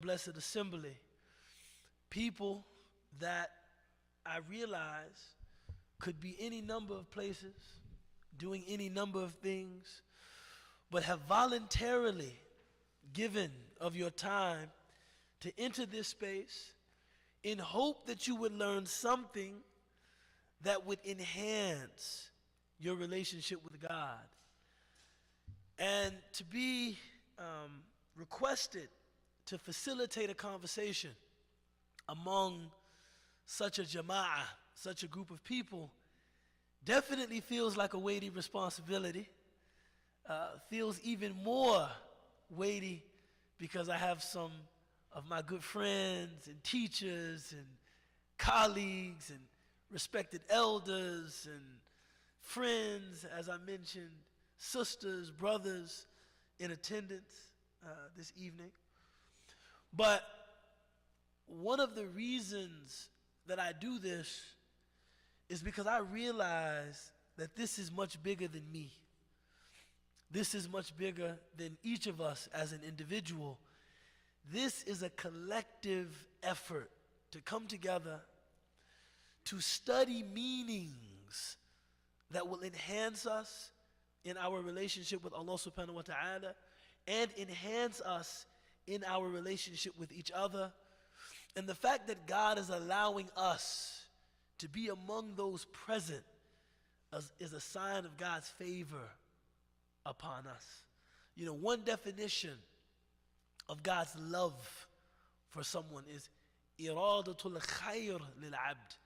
Blessed assembly, people that I realize could be any number of places, doing any number of things, but have voluntarily given of your time to enter this space in hope that you would learn something that would enhance your relationship with God. And to be requested to facilitate a conversation among such a jama'ah, such a group of people, definitely feels like a weighty responsibility. Feels even more weighty because I have some of my good friends and teachers and colleagues and respected elders and friends, as I mentioned, sisters, brothers in attendance this evening. But one of the reasons that I do this is because I realize that this is much bigger than me. This is much bigger than each of us as an individual. This is a collective effort to come together to study meanings that will enhance us in our relationship with Allah subhanahu wa ta'ala and enhance us in our relationship with each other. And the fact that God is allowing us to be among those present is a sign of God's favor upon us. You know, one definition of God's love for someone is iradatul khair lil abd.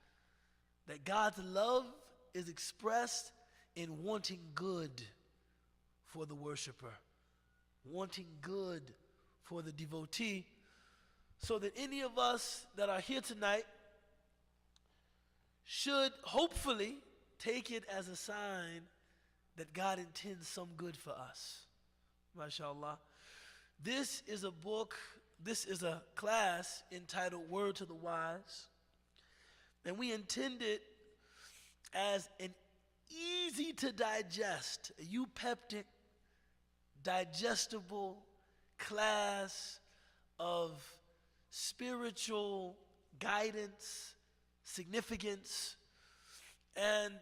That God's love is expressed in wanting good for the worshiper, wanting good for the devotee, so that any of us that are here tonight should hopefully take it as a sign that God intends some good for us. MashaAllah. This is a class entitled Word to the Wise. And we intend it as an easy to digest, a eupeptic, digestible class of spiritual guidance, significance, and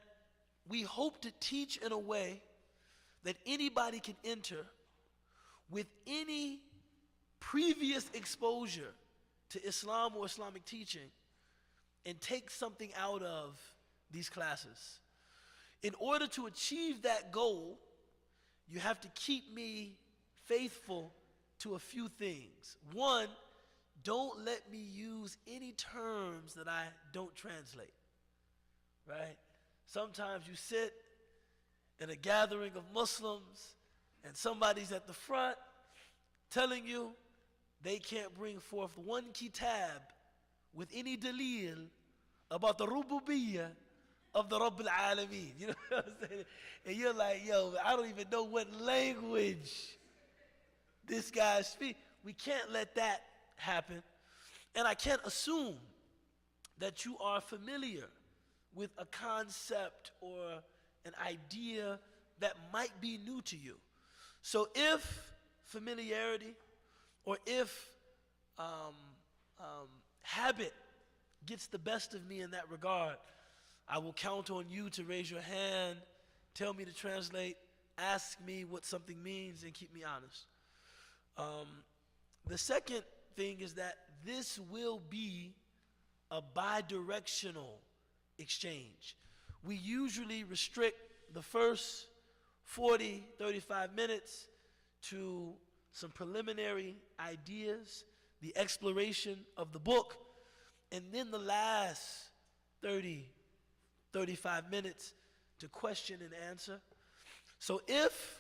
we hope to teach in a way that anybody can enter with any previous exposure to Islam or Islamic teaching and take something out of these classes. In order to achieve that goal, you have to keep me faithful to a few things. One, don't let me use any terms that I don't translate, right? Sometimes you sit in a gathering of Muslims and somebody's at the front telling you they can't bring forth one kitab with any dalil about the rububiyyah of the Rabb al-Alameen. You know what I'm saying? And you're like, yo, I don't even know what language this guy speaks. We can't let that happen. And I can't assume that you are familiar with a concept or an idea that might be new to you. So if familiarity or if habit gets the best of me in that regard, I will count on you to raise your hand, tell me to translate, ask me what something means, and keep me honest. The second thing is that this will be a bi-directional exchange. We usually restrict the first 40, 35 minutes to some preliminary ideas, the exploration of the book, and then the last 30, 35 minutes to question and answer. So if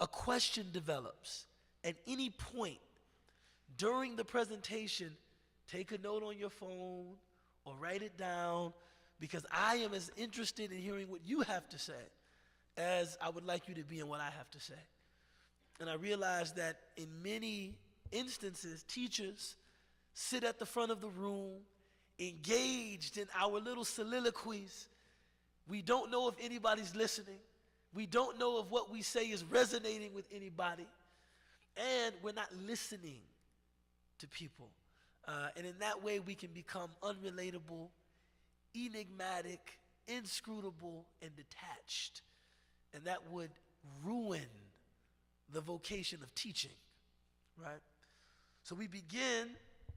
a question develops at any point during the presentation, take a note on your phone or write it down, because I am as interested in hearing what you have to say as I would like you to be in what I have to say. And I realize that in many instances, teachers sit at the front of the room, engaged in our little soliloquies. We don't know if anybody's listening. We don't know if what we say is resonating with anybody. And we're not listening to people. And in that way, we can become unrelatable, enigmatic, inscrutable, and detached. And that would ruin the vocation of teaching, right? So we begin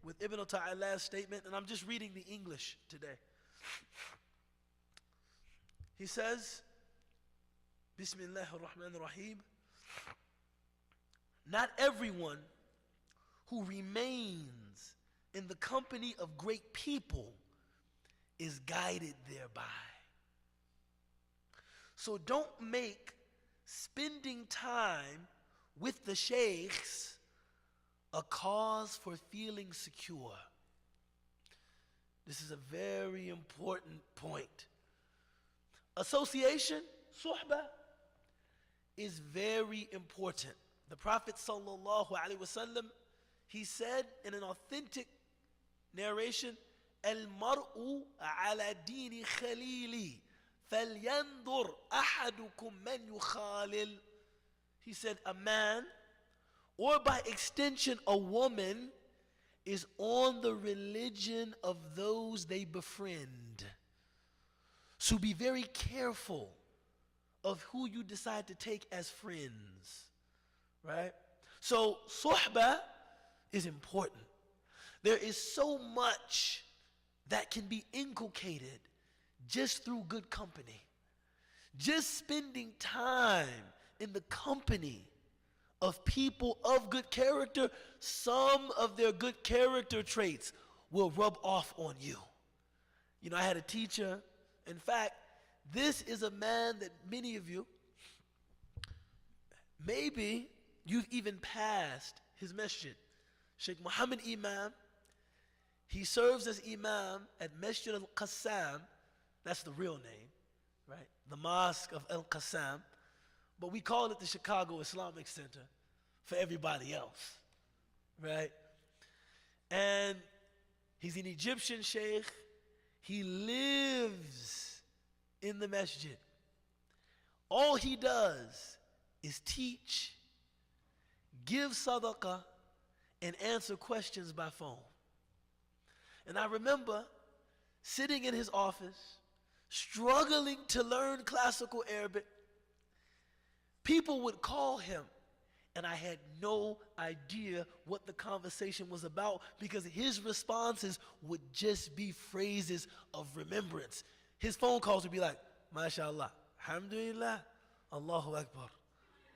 with Ibn Ta'ala's statement, and I'm just reading the English today. He says, Bismillah ar-Rahman ar-Rahim, not everyone who remains in the company of great people is guided thereby. So don't make spending time with the sheikhs a cause for feeling secure. This is a very important point. Association, suhbah, is very important. The Prophet sallallahu alaihi wasallam, he said in an authentic narration, "Al-mar'u ala dini khalili, falyandur ahadukum man yukhalil." He said, a man, or by extension a woman, is on the religion of those they befriend. So be very careful of who you decide to take as friends, right? So suhbah is important. There is so much that can be inculcated just through good company. Just spending time in the company of people of good character, some of their good character traits will rub off on you. You know, I had a teacher. In fact, this is a man that many of you, maybe you've even passed his masjid. Sheikh Muhammad Imam, he serves as Imam at Masjid Al-Qassam. That's the real name, right? The Mosque of Al-Qassam. But we call it the Chicago Islamic Center for everybody else, right? And he's an Egyptian sheikh. He lives in the masjid. All he does is teach, give sadaqah, and answer questions by phone. And I remember sitting in his office, struggling to learn classical Arabic. People would call him, and I had no idea what the conversation was about because his responses would just be phrases of remembrance. His phone calls would be like, MashaAllah, Alhamdulillah, Allahu Akbar,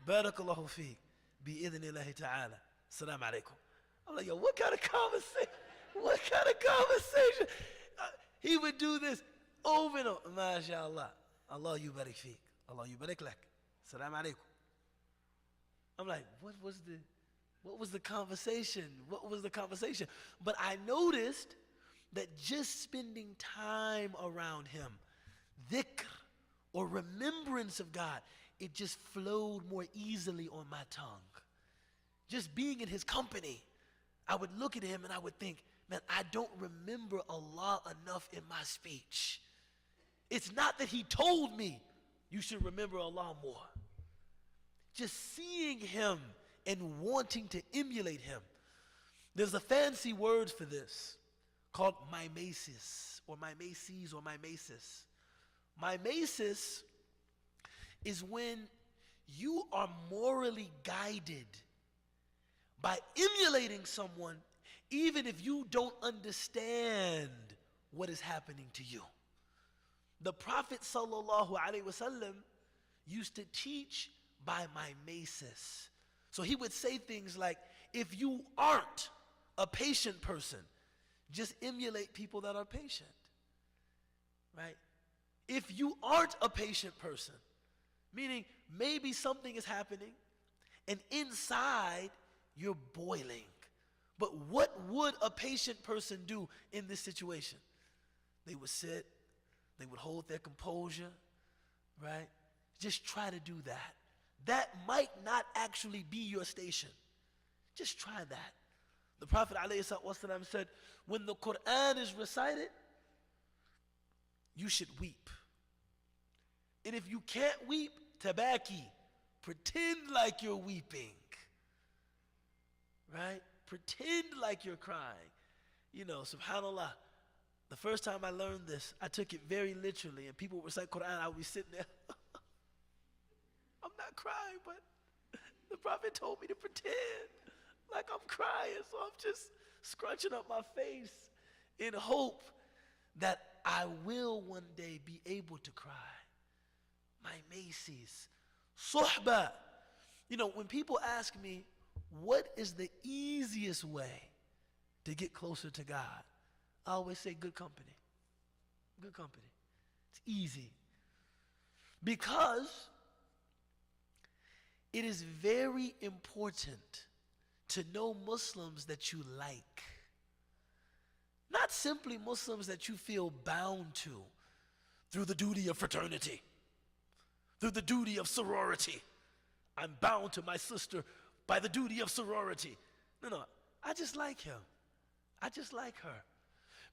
Barakallahu Feek, Bi-idhnillahi ta'ala, Assalamu alaikum. I'm like, yo, what kind of conversation? What kind of conversation? He would do this over and over. MashaAllah, Allah yubarik feek, Allah yubarik lak, Assalamu alaikum. I'm like, what was the conversation? What was the conversation? But I noticed that just spending time around him, dhikr, or remembrance of God, it just flowed more easily on my tongue. Just being in his company, I would look at him and I would think, man, I don't remember Allah enough in my speech. It's not that he told me you should remember Allah more. Just seeing him and wanting to emulate him. There's a fancy word for this called mimesis or mimesis or mimesis. Mimesis is when you are morally guided by emulating someone even if you don't understand what is happening to you. The Prophet sallallahu alaihi wasallam used to teach by mimesis. So he would say things like, if you aren't a patient person, just emulate people that are patient, right? If you aren't a patient person, meaning maybe something is happening and inside you're boiling. But what would a patient person do in this situation? They would sit, they would hold their composure, right? Just try to do that. That might not actually be your station. Just try that. The Prophet ﷺ said, when the Quran is recited, you should weep. And if you can't weep, tabaki, pretend like you're weeping. Right? pretend like you're crying. You know, subhanAllah. The first time I learned this, I took it very literally, and people would recite Quran, I would be sitting there. I'm not crying, but the Prophet told me to pretend like I'm crying, so I'm just scrunching up my face in hope that I will one day be able to cry. My Macy's. Suhbah. You know, when people ask me, what is the easiest way to get closer to God? I always say good company. Good company. It's easy. Because it is very important to know Muslims that you like. Not simply Muslims that you feel bound to through the duty of fraternity, through the duty of sorority. I'm bound to my sister by the duty of sorority. No, I just like him. I just like her.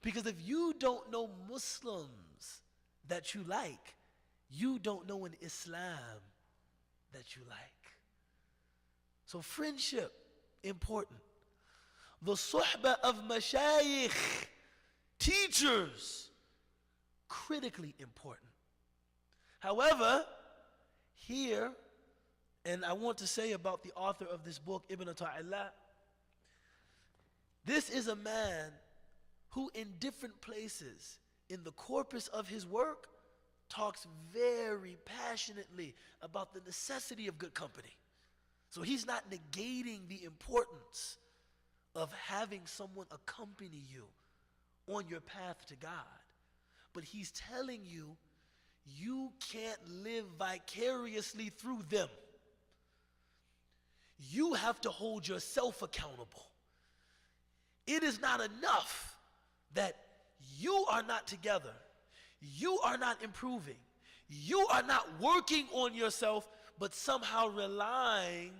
Because if you don't know Muslims that you like, you don't know an Islam that you like. So friendship, important. The suhbah of mashayikh, teachers, critically important. However, here, and I want to say about the author of this book, Ibn Ata'illah, this is a man who in different places in the corpus of his work talks very passionately about the necessity of good company. So he's not negating the importance of having someone accompany you on your path to God. But he's telling you, you can't live vicariously through them. You have to hold yourself accountable. It is not enough that you are not together, you are not improving, you are not working on yourself, but somehow relying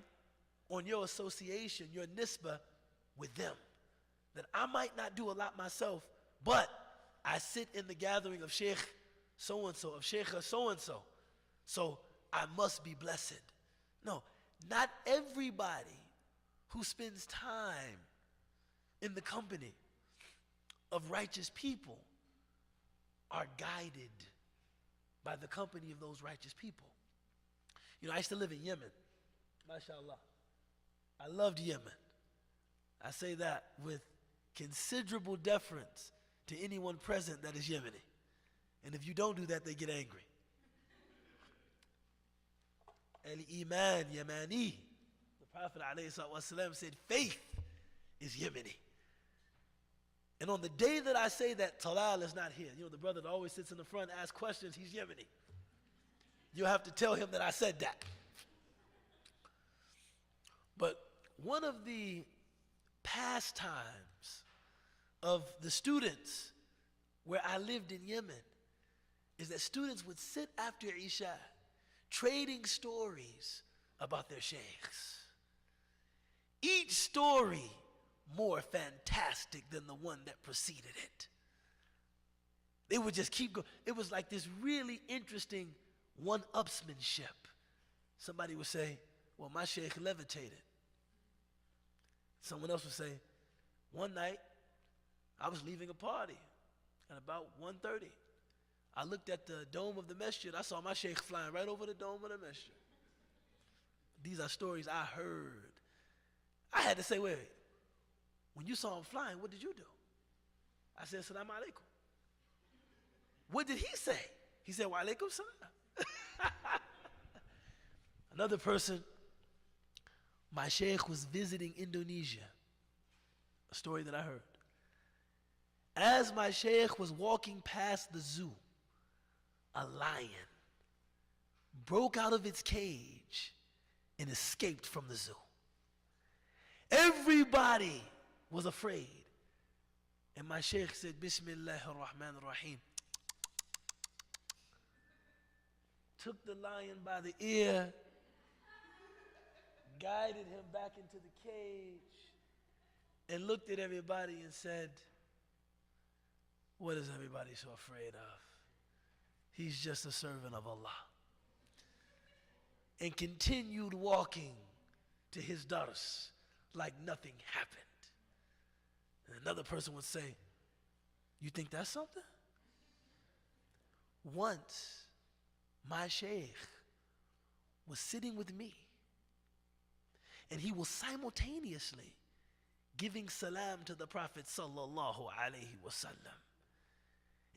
on your association, your nisbah with them. That I might not do a lot myself, but I sit in the gathering of Sheikh so-and-so, of Sheikha so-and-so, so I must be blessed. No, not everybody who spends time in the company of righteous people are guided by the company of those righteous people. You know, I used to live in Yemen, mashallah. I loved Yemen. I say that with considerable deference to anyone present that is Yemeni. And if you don't do that, they get angry. Al-Iman Yemani. The Prophet ﷺ said, faith is Yemeni. And on the day that I say that, Talal is not here. You know, the brother that always sits in the front and asks questions, he's Yemeni. You'll have to tell him that I said that. But one of the pastimes of the students where I lived in Yemen is that students would sit after Isha trading stories about their sheikhs. Each story more fantastic than the one that preceded it. They would just keep going. It was like this really interesting one-upsmanship. Somebody would say, well, my sheikh levitated. Someone else would say, one night, I was leaving a party at about 1:30. I looked at the dome of the masjid. I saw my sheikh flying right over the dome of the masjid. These are stories I heard. I had to say, wait. When you saw him flying, what did you do? I said, Salaam alaikum. What did he say? He said, wa alaikum salam. Another person, my sheikh was visiting Indonesia. A story that I heard. As my sheikh was walking past the zoo, a lion broke out of its cage and escaped from the zoo. Everybody was afraid. And my sheikh said, Bismillah ar-Rahman ar-Rahim. Took the lion by the ear, guided him back into the cage, and looked at everybody and said, what is everybody so afraid of? He's just a servant of Allah. And continued walking to his dars like nothing happened. Another person would say, you think that's something? Once, my sheikh was sitting with me, and he was simultaneously giving salam to the Prophet sallallahu alaihi wasallam.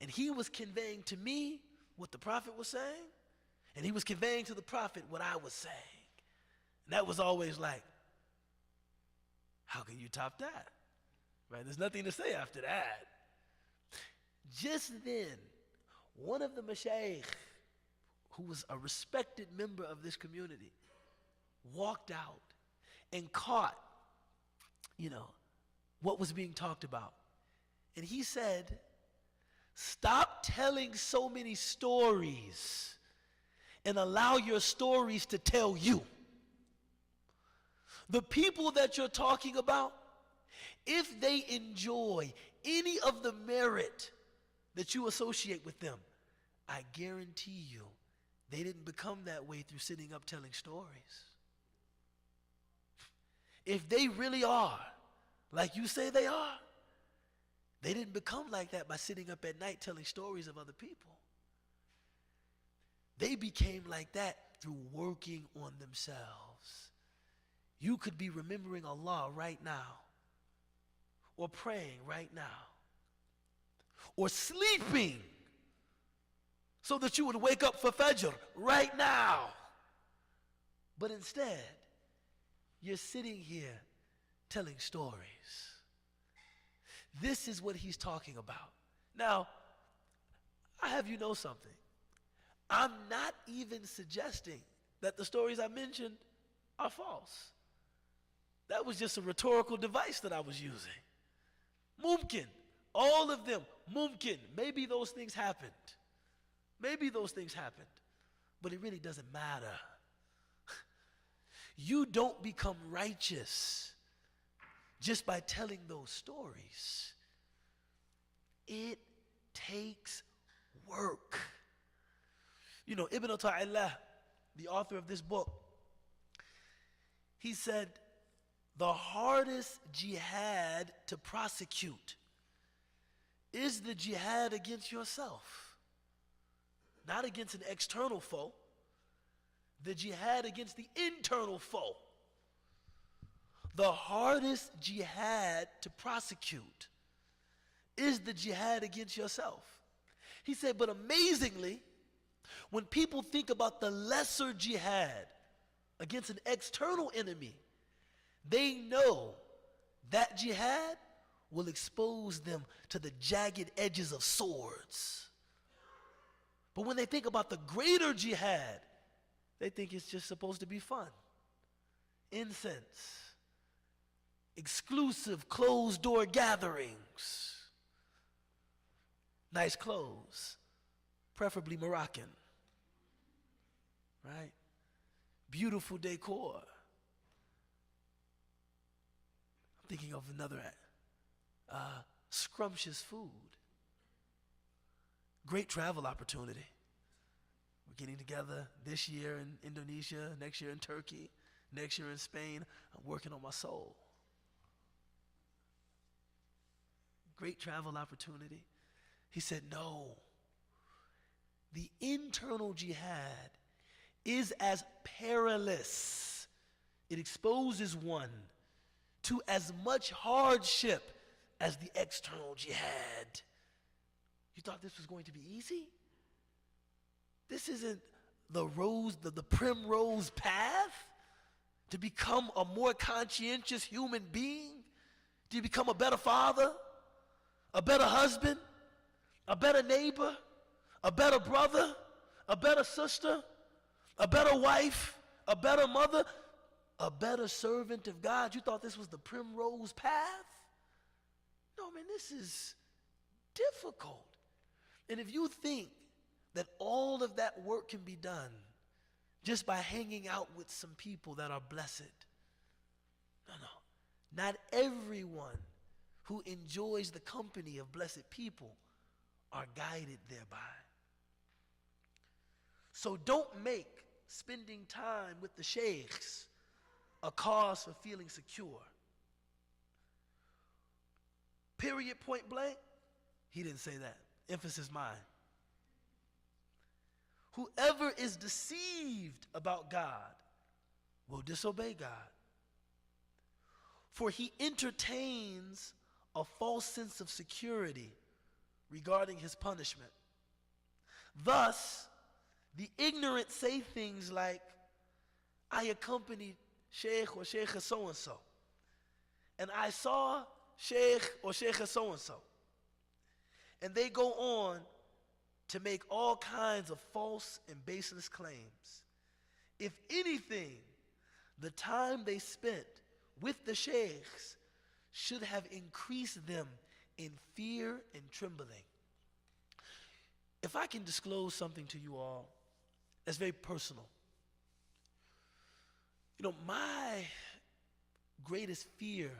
And he was conveying to me what the Prophet was saying, and he was conveying to the Prophet what I was saying. And that was always like, how can you top that? Right? There's nothing to say after that. Just then, one of the mashayikh, who was a respected member of this community, walked out and caught, what was being talked about. And he said, stop telling so many stories and allow your stories to tell you. The people that you're talking about, if they enjoy any of the merit that you associate with them, I guarantee you they didn't become that way through sitting up telling stories. If they really are like you say they are, they didn't become like that by sitting up at night telling stories of other people. They became like that through working on themselves. You could be remembering Allah right now, or praying right now, or sleeping so that you would wake up for Fajr right now. But instead, you're sitting here telling stories. This is what he's talking about. Now, I have you know something. I'm not even suggesting that the stories I mentioned are false. That was just a rhetorical device that I was using. Mumkin, all of them, mumkin. Maybe those things happened. Maybe those things happened. But it really doesn't matter. You don't become righteous just by telling those stories. It takes work. Ibn Ata'illah, the author of this book, he said, the hardest jihad to prosecute is the jihad against yourself. Not against an external foe, the jihad against the internal foe. The hardest jihad to prosecute is the jihad against yourself. He said, but amazingly, when people think about the lesser jihad against an external enemy, they know that jihad will expose them to the jagged edges of swords. But when they think about the greater jihad, they think it's just supposed to be fun. Incense, exclusive closed-door gatherings, nice clothes, preferably Moroccan, right? Beautiful decor. I'm thinking of another scrumptious food. Great travel opportunity. We're getting together this year in Indonesia, next year in Turkey, next year in Spain. I'm working on my soul. Great travel opportunity. He said, no. The internal jihad is as perilous. It exposes one to as much hardship as the external jihad. You thought this was going to be easy? This isn't the primrose path to become a more conscientious human being, to become a better father, a better husband, a better neighbor, a better brother, a better sister, a better wife, a better mother, a better servant of God. You thought this was the primrose path? No, man, this is difficult. And if you think that all of that work can be done just by hanging out with some people that are blessed, no. Not everyone who enjoys the company of blessed people are guided thereby. So don't make spending time with the sheikhs a cause for feeling secure. period, point blank? He didn't say that. Emphasis mine. Whoever is deceived about God will disobey God. For he entertains a false sense of security regarding his punishment. Thus, the ignorant say things like, I accompanied Sheikh or Sheikh so-and-so, and I saw Sheikh or Sheikh so-and-so. And they go on to make all kinds of false and baseless claims. If anything, the time they spent with the sheikhs should have increased them in fear and trembling. If I can disclose something to you all that's very personal. You know, my greatest fear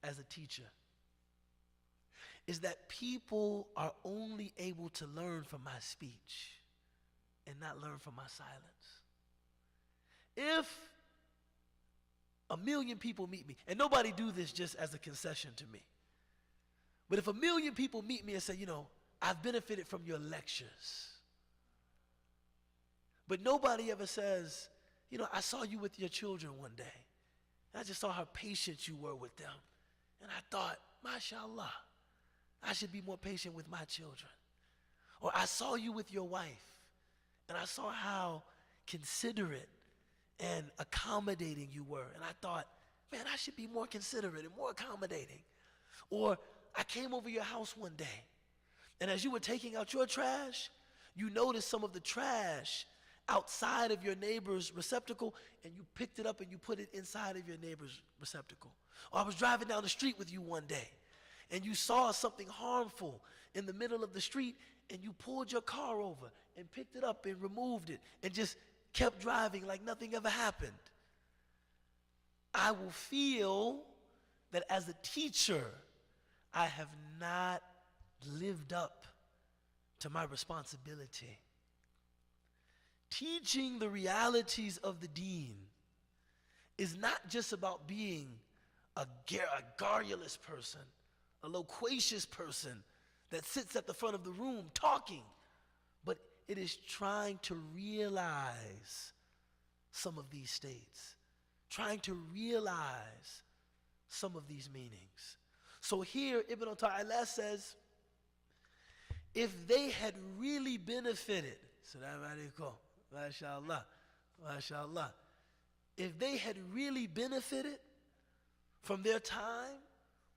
as a teacher is that people are only able to learn from my speech and not learn from my silence. If a million people meet me, and nobody do this just as a concession to me, but if a million people meet me and say, you know, I've benefited from your lectures, but nobody ever says, you know, I saw you with your children one day. I just saw how patient you were with them. And I thought, mashallah, I should be more patient with my children. Or I saw you with your wife, and I saw how considerate and accommodating you were. And I thought, man, I should be more considerate and more accommodating. Or I came over your house one day, and as you were taking out your trash, you noticed some of the trash outside of your neighbor's receptacle, and you picked it up and you put it inside of your neighbor's receptacle. Or I was driving down the street with you one day, and you saw something harmful in the middle of the street, and you pulled your car over and picked it up and removed it and just kept driving like nothing ever happened. I will feel that as a teacher, I have not lived up to my responsibility. Teaching the realities of the deen is not just about being a garrulous person, a loquacious person that sits at the front of the room talking, but it is trying to realize some of these states, trying to realize some of these meanings. So here Ibn Ata'illah says, if they had really benefited, Assalamu alaikum, mashallah, mashallah, if they had really benefited from their time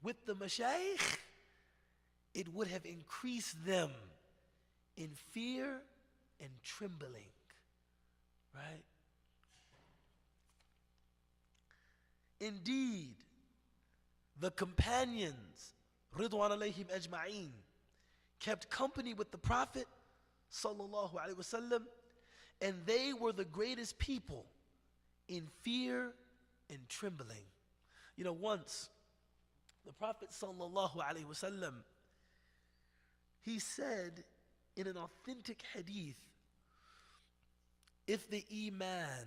with the mashayikh, it would have increased them in fear and trembling, right? Indeed, the companions, Ridwan alayhim ajma'een, kept company with the Prophet sallallahu alaihi wasallam, and they were the greatest people in fear and trembling. You know, once the Prophet sallallahu alaihi wasallam, he said in an authentic hadith, if the iman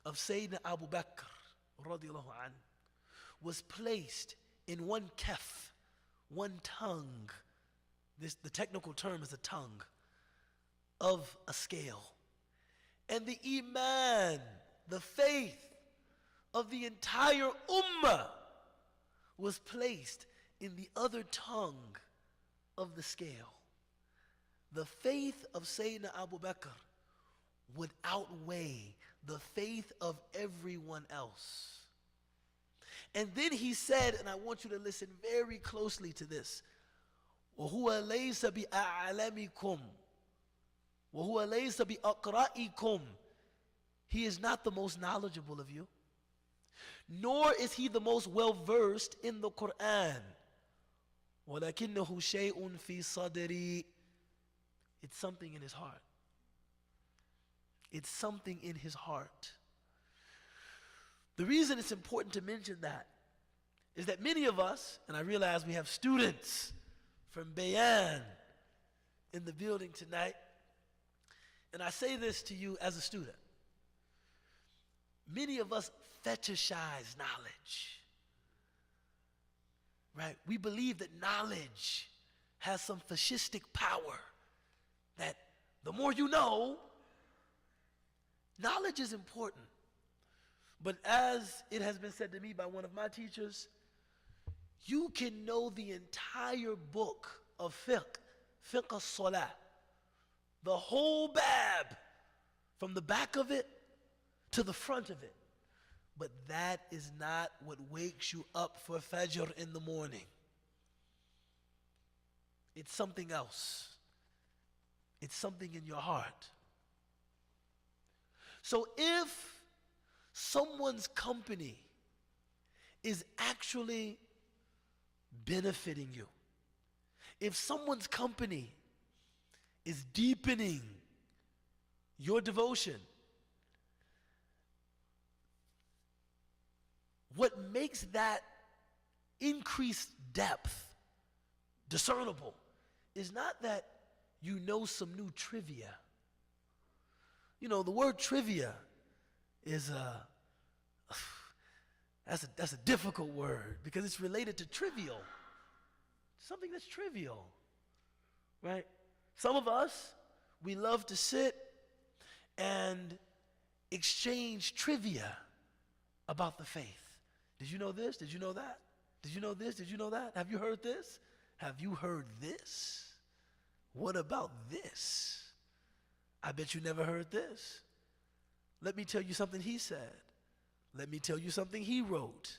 of Sayyidina Abu Bakr radiallahu anh was placed in one kaf, one tongue, the technical term is a tongue, of a scale, and the iman, the faith of the entire ummah was placed in the other tongue of the scale, the faith of Sayyidina Abu Bakr would outweigh the faith of everyone else. And then he said, and I want you to listen very closely to this, وَهُوَ لَيْسَ بِأَعْلَمِكُمْ وَهُوَ لَيْسَ بِأَقْرَئِكُمْ. He is not the most knowledgeable of you, nor is he the most well-versed in the Quran. وَلَكِنَّهُ شَيْءٌ فِي صَدْرِي. It's something in his heart. It's something in his heart. The reason it's important to mention that is that many of us, and I realize we have students from Bayan in the building tonight, and I say this to you as a student. Many of us fetishize knowledge, right? We believe that knowledge has some fascistic power, that the more you know, knowledge is important. But as it has been said to me by one of my teachers, you can know the entire book of fiqh as-salah, the whole bab, from the back of it to the front of it. But that is not what wakes you up for Fajr in the morning. It's something else. It's something in your heart. So if someone's company is actually benefiting you, if someone's company is deepening your devotion, what makes that increased depth discernible is not that you know some new trivia. You know, the word trivia is that's a difficult word because it's related to trivial. Something that's trivial, right? Some of us, we love to sit and exchange trivia about the faith. Did you know this? Did you know that? Did you know this? Did you know that? Have you heard this? Have you heard this? What about this? I bet you never heard this. Let me tell you something he said. Let me tell you something he wrote.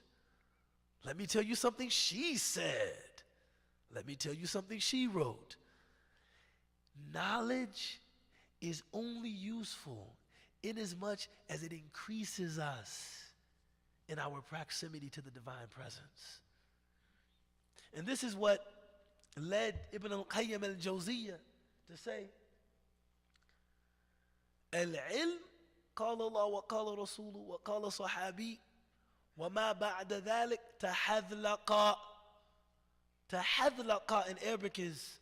Let me tell you something she said. Let me tell you something she wrote. Knowledge is only useful inasmuch as it increases us in our proximity to the divine presence. And this is what led Ibn al-Qayyim al-Jawziyya to say, Al-ilm, قال الله وقال رسوله وقال صحابي وما بعد ذلك تحذلق. Tahadlaqa in Arabic is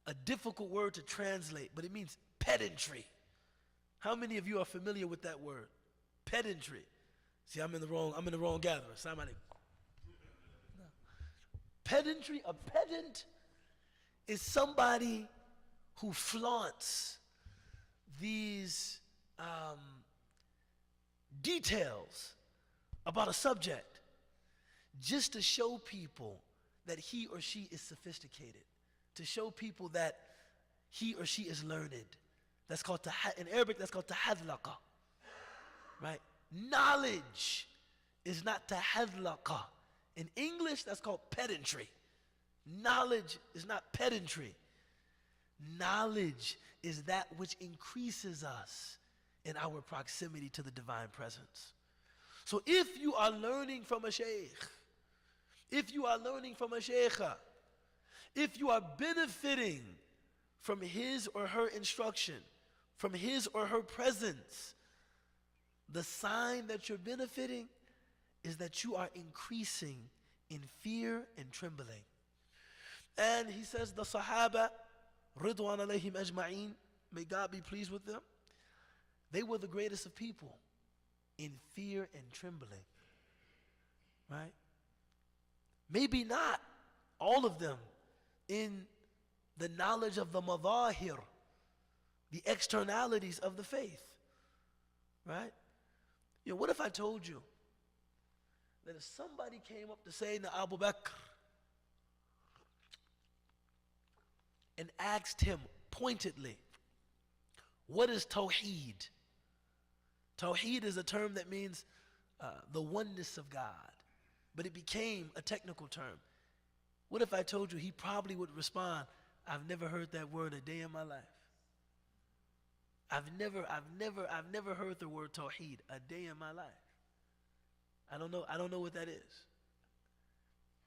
a difficult word to translate, but it means pedantry. How many of you are familiar with that word? Pedantry. See, I'm in the wrong gathering. Somebody. No. Pedantry, a pedant is somebody who flaunts these details about a subject just to show people that he or she is sophisticated, to show people that he or she is learned. That's called, in Arabic, that's called tahadlaqa, right? Knowledge is not tahadlaqa. In English, that's called pedantry. Knowledge is not pedantry. Knowledge is that which increases us in our proximity to the divine presence. So if you are learning from a sheikh, if you are learning from a sheikha, if you are benefiting from his or her instruction, from his or her presence, the sign that you're benefiting is that you are increasing in fear and trembling. And he says the Sahaba, Ridwan alayhim ajma'een, may God be pleased with them, they were the greatest of people in fear and trembling, right? Maybe not all of them in the knowledge of the madahir, the externalities of the faith, right? You know, what if I told you that if somebody came up to Sayyidina Abu Bakr and asked him pointedly, what is Tawheed? Tawheed is a term that means the oneness of God, but it became a technical term. What if I told you he probably would respond, I've never heard that word a day in my life. I've never heard the word Tawheed a day in my life. I don't know what that is.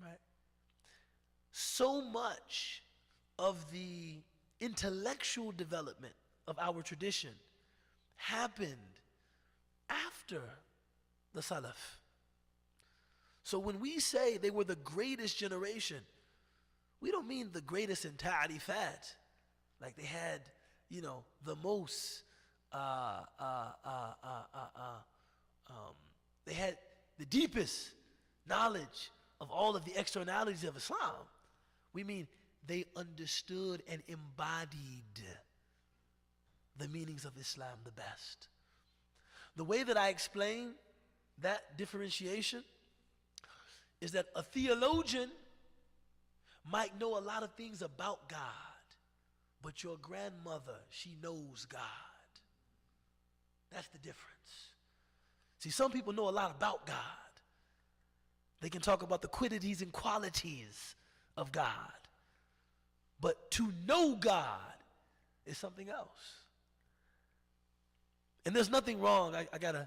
Right? So much of the intellectual development of our tradition happened after the Salaf. So when we say they were the greatest generation, we don't mean the greatest in ta'rifat, like they had, you know, the most, they had the deepest knowledge of all of the externalities of Islam. We mean they understood and embodied the meanings of Islam the best. The way that I explain that differentiation is that a theologian might know a lot of things about God, but your grandmother, she knows God. That's the difference. See, some people know a lot about God. They can talk about the qualities and qualities of God. But to know God is something else. And there's nothing wrong. I got to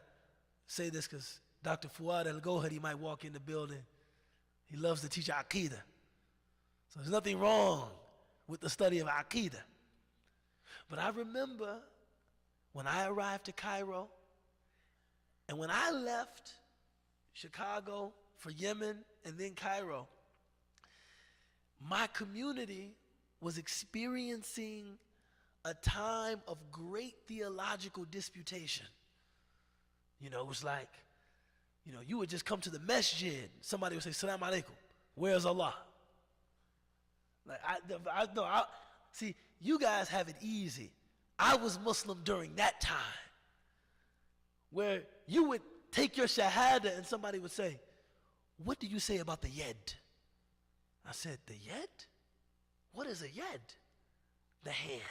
say this because Dr. Fuad Al-Gohari might walk in the building. He loves to teach Aqidah. So there's nothing wrong with the study of Aqidah. But I remember when I arrived to Cairo and when I left Chicago for Yemen and then Cairo, my community was experiencing a time of great theological disputation. You know, it was like, you know, you would just come to the masjid, somebody would say, Salaam alaikum, where's Allah? Like, see, you guys have it easy. I was Muslim during that time, where you would take your shahada and somebody would say, what do you say about the yed? I said, the yed? What is a yed? The hand.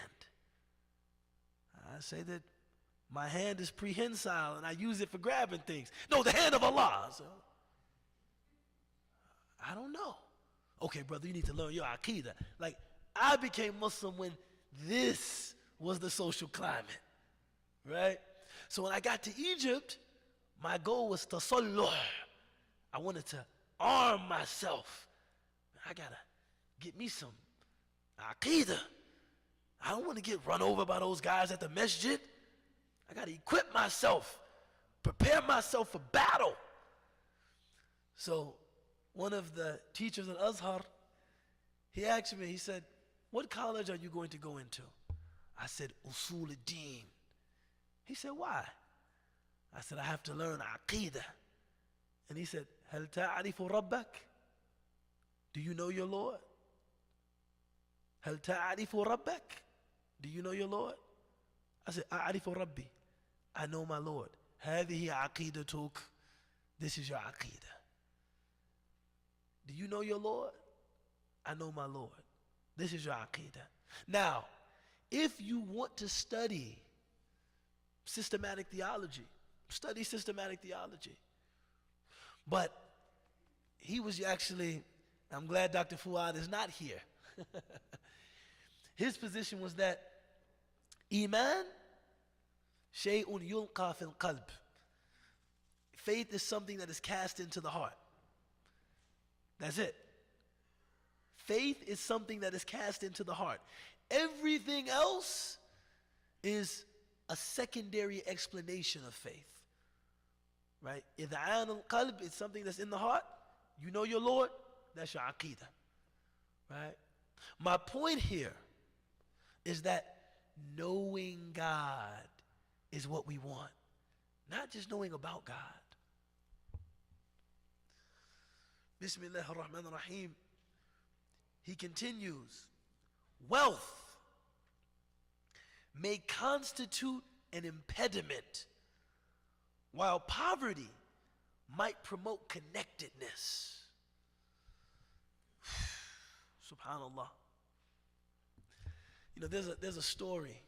I say that my hand is prehensile and I use it for grabbing things. No, the hand of Allah. So, I don't know. Okay, brother, you need to learn your Aqidah. Like, I became Muslim when this was the social climate, right? So when I got to Egypt, my goal was tasalluh. I wanted to arm myself. I gotta get me some Aqidah. I don't want to get run over by those guys at the masjid. I gotta equip myself, prepare myself for battle. So one of the teachers at Azhar, he asked me, he said, what college are you going to go into? I said, Usul al-Din. He said, why? I said, I have to learn Aqidah. And he said, Hal ta'arifu rabbak? Do you know your Lord? Hal ta'arifu rabbak? Do you know your Lord? I said, A'arifu Rabbi. I know my Lord. Hadihi aqidatuk. This is your Aqidah. Do you know your Lord? I know my Lord. This is your Aqidah. Now, if you want to study systematic theology, study systematic theology. But he was actually, I'm glad Dr. Fuad is not here. His position was that Iman, shay'un yulqa fil qalb. Faith is something that is cast into the heart. That's it. Faith is something that is cast into the heart. Everything else is a secondary explanation of faith. Right? Id'an al-qalb is something that's in the heart. You know your Lord, that's your Aqidah. Right? My point here is that knowing God is what we want, not just knowing about God. Bismillah ar-Rahman ar-Rahim. He continues, wealth may constitute an impediment, while poverty might promote connectedness. Subhanallah. You know, there's a story.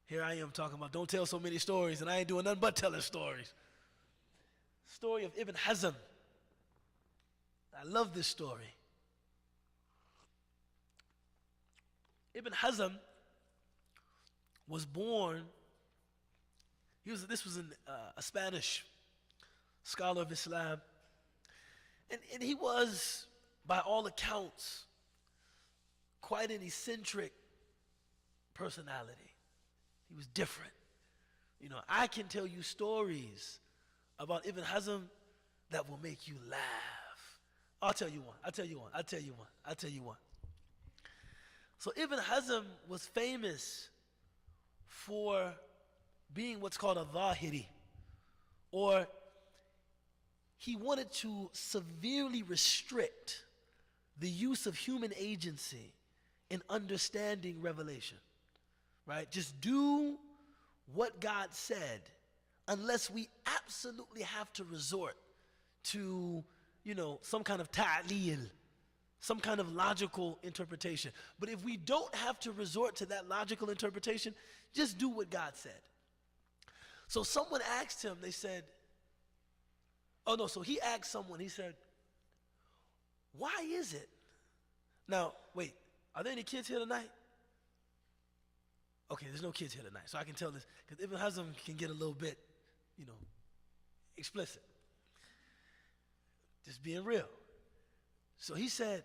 Here I am talking about don't tell so many stories, and I ain't doing nothing but telling stories. Story of Ibn Hazm. I love this story. Ibn Hazm was born, this was a Spanish scholar of Islam, and he was, by all accounts, quite an eccentric personality. He was different. You know, I can tell you stories about Ibn Hazm that will make you laugh. I'll tell you one. So Ibn Hazm was famous for being what's called a Zahiri, or he wanted to severely restrict the use of human agency in understanding revelation, right? Just do what God said unless we absolutely have to resort to, some kind of ta'lil, some kind of logical interpretation. But if we don't have to resort to that logical interpretation, just do what God said. So someone asked him, they said, so he asked someone, he said, why is it? Now, wait, are there any kids here tonight? Okay, there's no kids here tonight, so I can tell this, because Ibn Hazm can get a little bit, explicit. Just being real. So he said,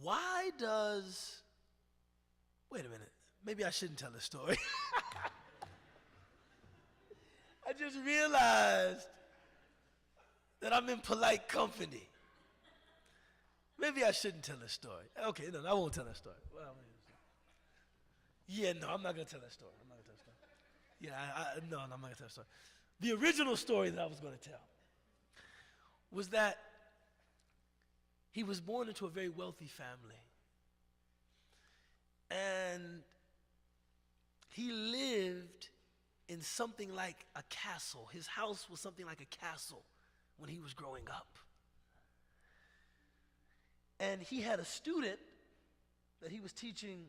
why does, wait a minute, maybe I shouldn't tell this story. I just realized that I'm in polite company. Maybe I shouldn't tell this story. Okay, no, I won't tell that story. Well, I'm not going to tell that story. I'm not going to tell that story. I'm not going to tell that story. The original story that I was going to tell was that he was born into a very wealthy family. And he lived in something like a castle. His house was something like a castle when he was growing up. And he had a student that he was teaching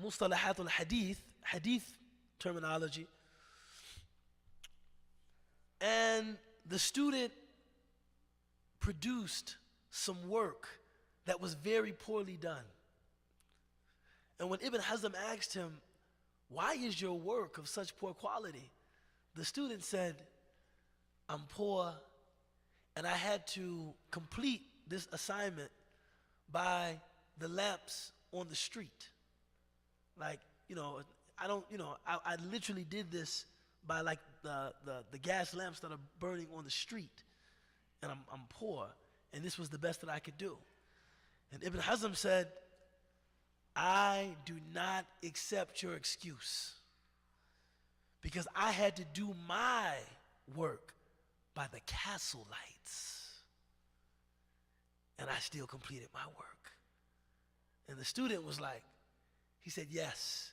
Mustalahat al-Hadith, hadith terminology. And the student produced some work that was very poorly done. And when Ibn Hazm asked him, why is your work of such poor quality? The student said, I'm poor and I had to complete this assignment by the lamps on the street. Like, I literally did this by like the gas lamps that are burning on the street. And I'm poor, and this was the best that I could do. And Ibn Hazm said, I do not accept your excuse, because I had to do my work by the castle lights, and I still completed my work. And the student was like, he said, yes,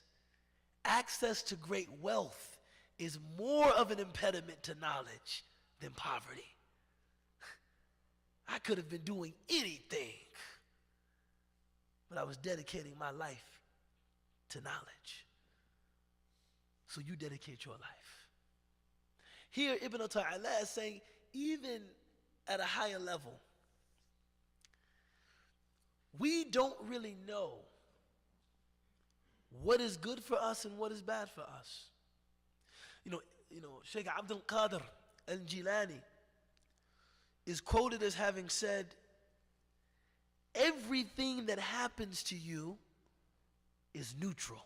access to great wealth is more of an impediment to knowledge than poverty. I could have been doing anything, but I was dedicating my life to knowledge. So you dedicate your life. Here, Ibn Ata'illah is saying, even at a higher level, we don't really know what is good for us and what is bad for us. Shaykh Abdul Qadir al-Jilani is quoted as having said, everything that happens to you is neutral.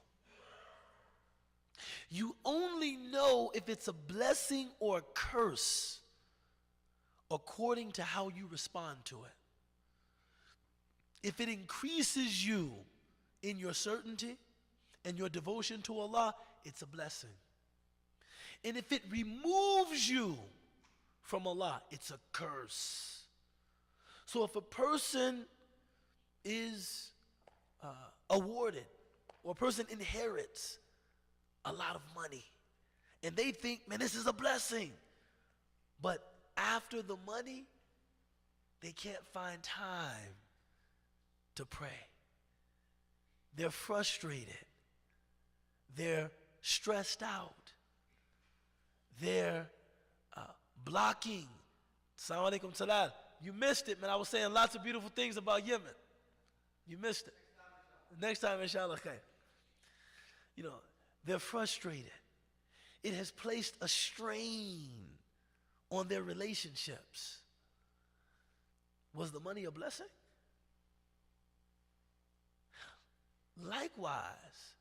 You only know if it's a blessing or a curse according to how you respond to it. If it increases you in your certainty and your devotion to Allah, it's a blessing. And if it removes you from Allah, it's a curse. So if a person is awarded, or a person inherits a lot of money, and they think, man, this is a blessing, but after the money, they can't find time to pray. They're frustrated. They're stressed out. They're blocking. Assalamu alaikum salam. You missed it, man. I was saying lots of beautiful things about Yemen. You missed it. Next time, inshallah, khair. They're frustrated. It has placed a strain on their relationships. Was the money a blessing? Likewise,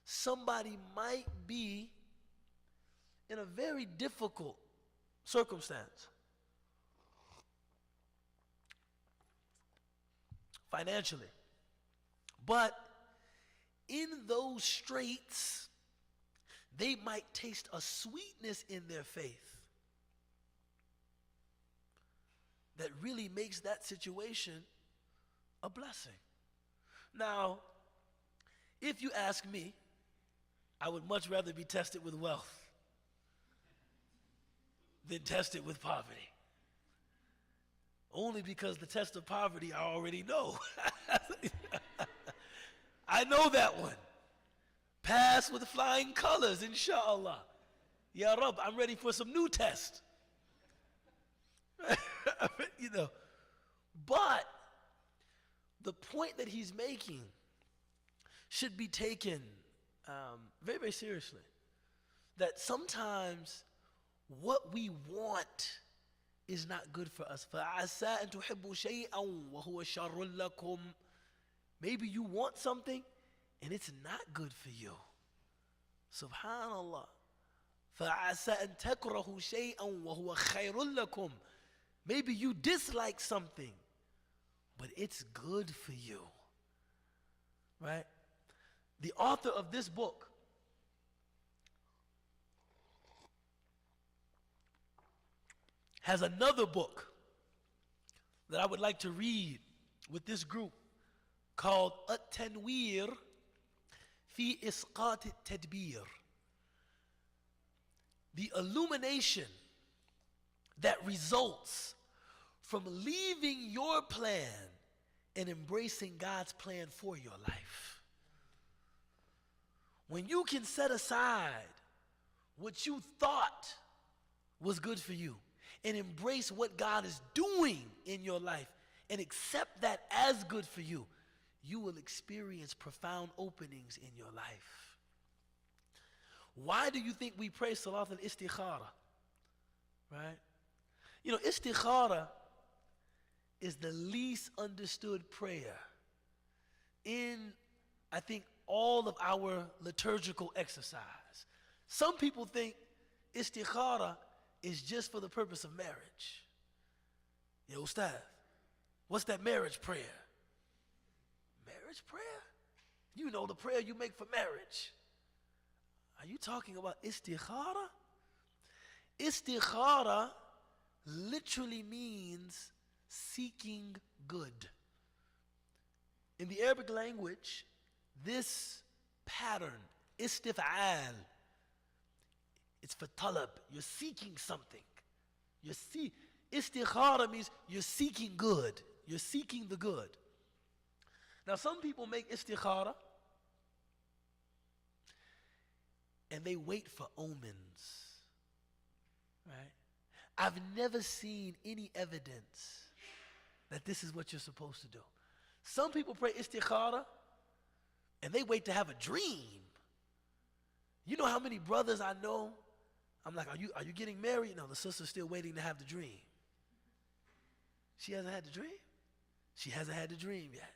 somebody might be in a very difficult circumstance financially, but in those straits, they might taste a sweetness in their faith that really makes that situation a blessing. Now, if you ask me, I would much rather be tested with wealth than tested with poverty. Only because the test of poverty I already know. I know that one. Pass with flying colors, inshallah. Ya Rab, I'm ready for some new test. You know, but the point that he's making should be taken very, very seriously. That sometimes what we want is not good for us. فَعَسَىٰ أَن تُحِبُّوا شَيْئًا وَهُوَ شَرٌّ لَكُمْ. Maybe you want something and it's not good for you. Subhanallah. فَعَسَىٰ أَن تَكْرَهُوا شَيْئًا وَهُوَ خَيْرٌ لَكُمْ. Maybe you dislike something, but it's good for you. Right? The author of this book has another book that I would like to read with this group called At-Tanweer fi Isqat Tadbir. The illumination that results from leaving your plan and embracing God's plan for your life. When you can set aside what you thought was good for you and embrace what God is doing in your life and accept that as good for you, you will experience profound openings in your life. Why do you think we pray Salat al-Istikhara? Right? You know, Istikhara is the least understood prayer in, I think, all of our liturgical exercise. Some people think Istikhara is just for the purpose of marriage. Yo, Ustaz, what's that marriage prayer? Marriage prayer? You know, the prayer you make for marriage. Are you talking about Istikhara? Istikhara literally means seeking good. In the Arabic language, this pattern, istif'al, it's for talab. You're seeking something. Istikhara means you're seeking good. You're seeking the good. Now, some people make istikhara and they wait for omens. Right? I've never seen any evidence that this is what you're supposed to do. Some people pray istikhara and they wait to have a dream. You know how many brothers I know? I'm like, are you getting married? No, the sister's still waiting to have the dream. She hasn't had the dream? She hasn't had the dream yet.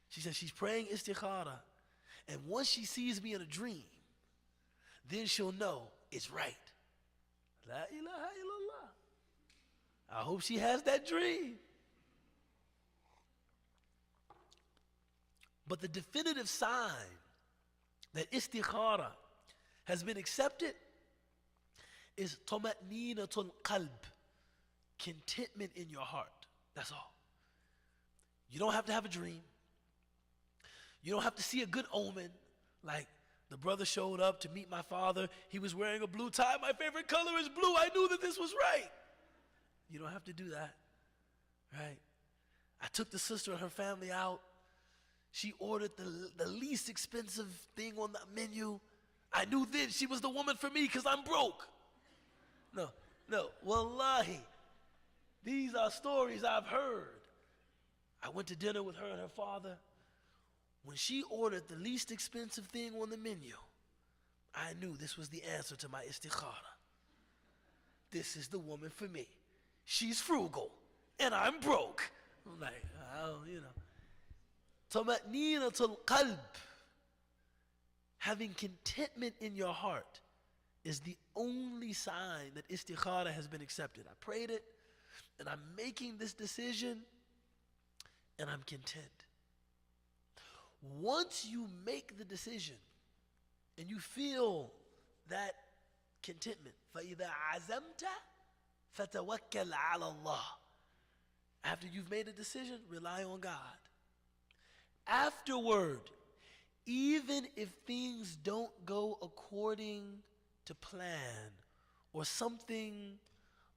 She says she's praying istikhara, and once she sees me in a dream, then she'll know it's right. La ilaha illallah. I hope she has that dream. But the definitive sign that istikhara has been accepted is tuma'ninatul qalb, contentment in your heart. That's all. You don't have to have a dream. You don't have to see a good omen, like the brother showed up to meet my father. He was wearing a blue tie. My favorite color is blue. I knew that this was right. You don't have to do that, right? I took the sister and her family out. She ordered the least expensive thing on the menu. I knew then she was the woman for me because I'm broke. No, wallahi. These are stories I've heard. I went to dinner with her and her father. When she ordered the least expensive thing on the menu, I knew this was the answer to my istikhara. This is the woman for me. She's frugal, and I'm broke. I'm like, oh, you know. Tuma'ninatul qalb, having contentment in your heart, is the only sign that istikhara has been accepted. I prayed it, and I'm making this decision, and I'm content. Once you make the decision and you feel that contentment, فَإِذَا عَزَمْتَ فَتَوَكَّلْ عَلَى اللَّهِ. After you've made a decision, rely on God. Afterward, even if things don't go according to plan or something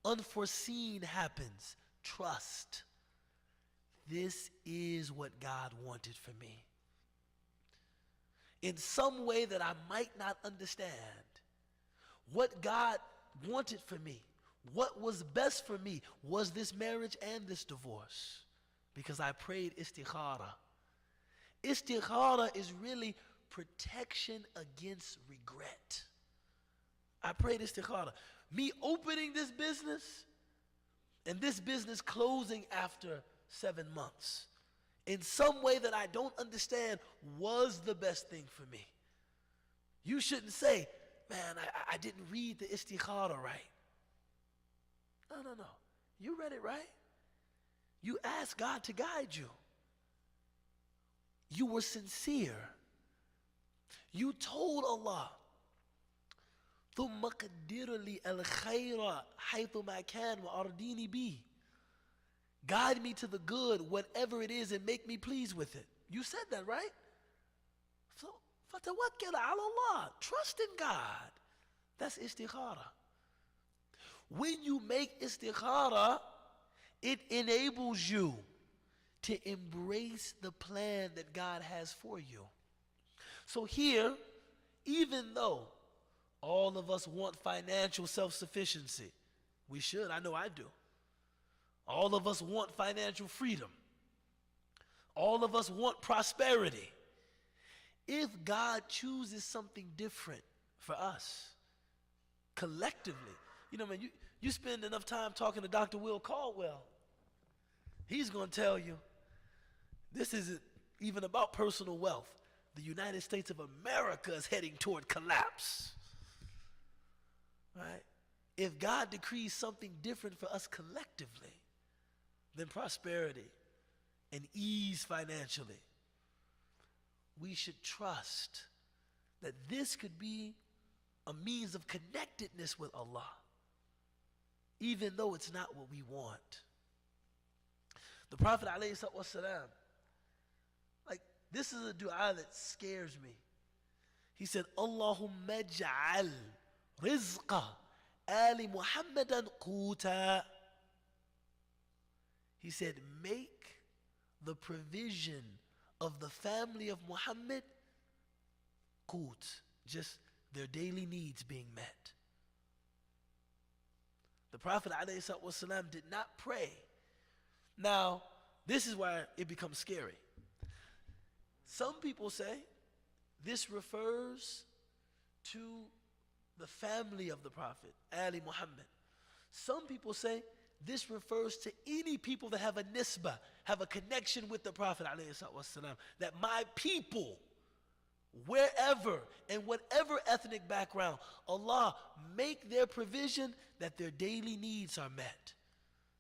unforeseen happens, trust. This is what God wanted for me. In some way that I might not understand, what God wanted for me, what was best for me, was this marriage and this divorce. Because I prayed istikhara. Istikhara is really protection against regret. I prayed istikhara. Me opening this business and this business closing after 7 months, in some way that I don't understand, was the best thing for me. You shouldn't say, man, I didn't read the istikhara right. No. You read it right. You asked God to guide you. You were sincere. You told Allah, ثُمَّ قَدِّرْ لِي الْخَيْرَ حَيْثُ مَا كَانَ وَأَرْضِينِي بِهِ. Guide me to the good, whatever it is, and make me pleased with it. You said that, right? So, فَتَوَكَّلْ عَلَى اللَّهِ. Trust in God. That's istikhara. When you make istikhara, it enables you to embrace the plan that God has for you. So here, even though all of us want financial self-sufficiency, we should, I know I do. All of us want financial freedom. All of us want prosperity. If God chooses something different for us, collectively, you know, man, you spend enough time talking to Dr. Will Caldwell, he's going to tell you, this isn't even about personal wealth. The United States of America is heading toward collapse. Right? If God decrees something different for us collectively than prosperity and ease financially, we should trust that this could be a means of connectedness with Allah, even though it's not what we want. The Prophet ﷺ, like, this is a dua that scares me. He said, Allahumma ja'al rizqa ali Muhammadan quta. He said, make the provision of the family of Muhammad qut, just their daily needs being met. The Prophet ﷺ did not pray. Now, this is why it becomes scary. Some people say this refers to the family of the Prophet, Ali Muhammad. Some people say this refers to any people that have a nisbah, have a connection with the Prophet ﷺ, that my people, wherever and whatever ethnic background, Allah make their provision that their daily needs are met,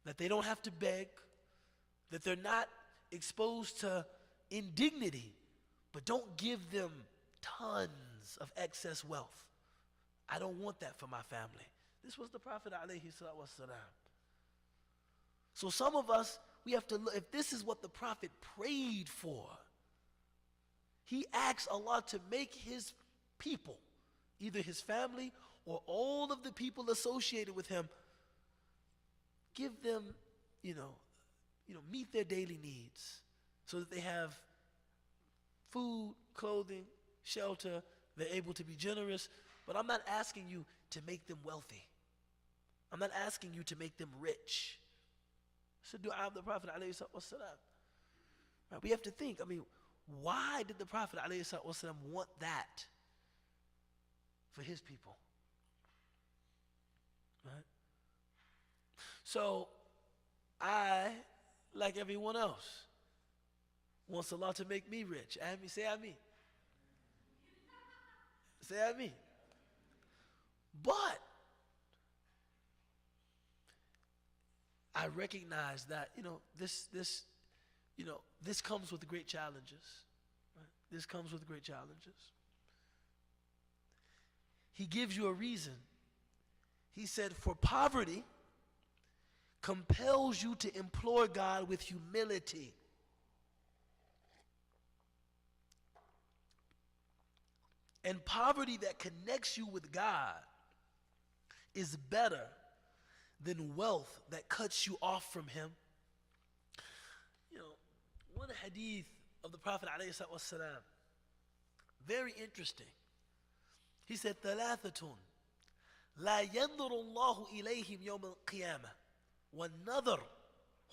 that they don't have to beg, that they're not exposed to indignity, but don't give them tons of excess wealth. I don't want that for my family. This was the Prophet ﷺ. So some of us, we have to look, if this is what the Prophet prayed for, he asks Allah to make his people, either his family or all of the people associated with him, give them, meet their daily needs so that they have food, clothing, shelter, they're able to be generous. But I'm not asking you to make them wealthy. I'm not asking you to make them rich. So dua of the Prophet ﷺ. Right, we have to think, why did the Prophet ﷺ want that for his people? Right? So I, like everyone else, wants Allah to make me rich. Say Ameen. Say Ameen. But I recognize that, this comes with great challenges. Right? This comes with great challenges. He gives you a reason. He said, for poverty compels you to implore God with humility. And poverty that connects you with God is better than wealth that cuts you off from Him. You know, one hadith of the Prophet ﷺ, very interesting. He said, ثلاثة لا ينظر الله إليهم يوم القيامة والنظر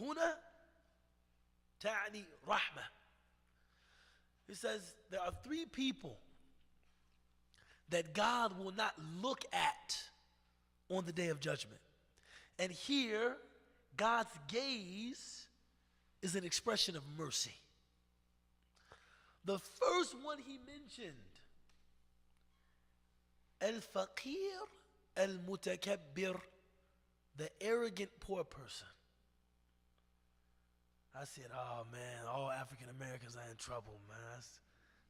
هنا تعني رحمة. He says there are three people that God will not look at on the day of judgment. And here, God's gaze is an expression of mercy. The first one he mentioned, al-faqir al-mutakabbir, the arrogant poor person. I said, oh man, all African Americans are in trouble, man.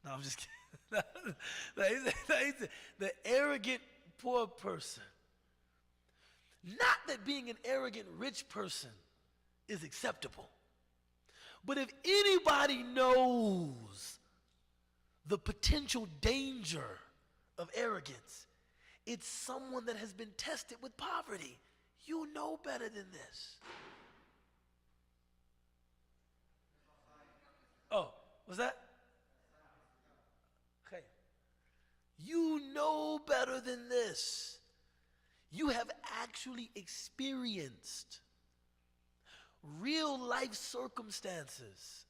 No, I'm just kidding. The arrogant poor person. Not that being an arrogant rich person is acceptable. But if anybody knows the potential danger of arrogance, it's someone that has been tested with poverty. You know better than this. Oh, was that? Okay. You know better than this. You have actually experienced real life circumstances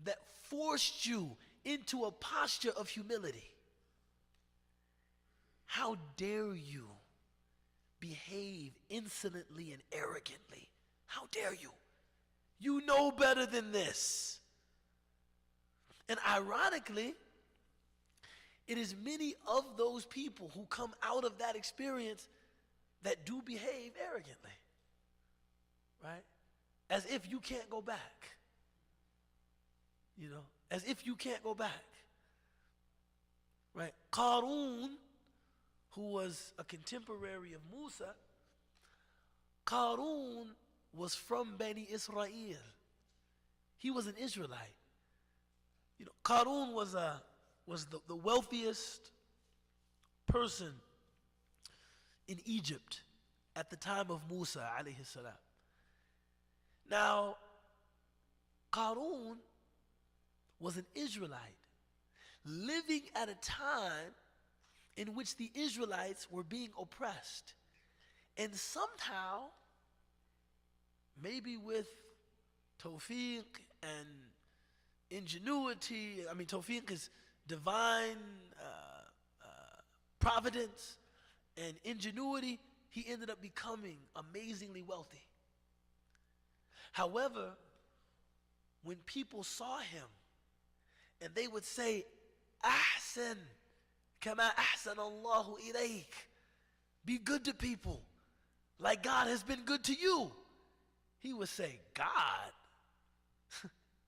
that forced you into a posture of humility. How dare you behave insolently and arrogantly? How dare you? You know better than this. And ironically, it is many of those people who come out of that experience that do behave arrogantly, right? As if you can't go back, you know, as if you can't go back, right? Qarun, who was a contemporary of Musa, Qarun was from Bani Israel. He was an Israelite. You know, Qarun was the wealthiest person in Egypt at the time of Musa alayhi salam. Now, Qarun was an Israelite living at a time in which the Israelites were being oppressed. And somehow, maybe with tawfiq and ingenuity, tawfiq is divine providence, and ingenuity, he ended up becoming amazingly wealthy. However, when people saw him and they would say, Ahsan, kama ahsan Allahu ilayk, be good to people like God has been good to you, he would say, God?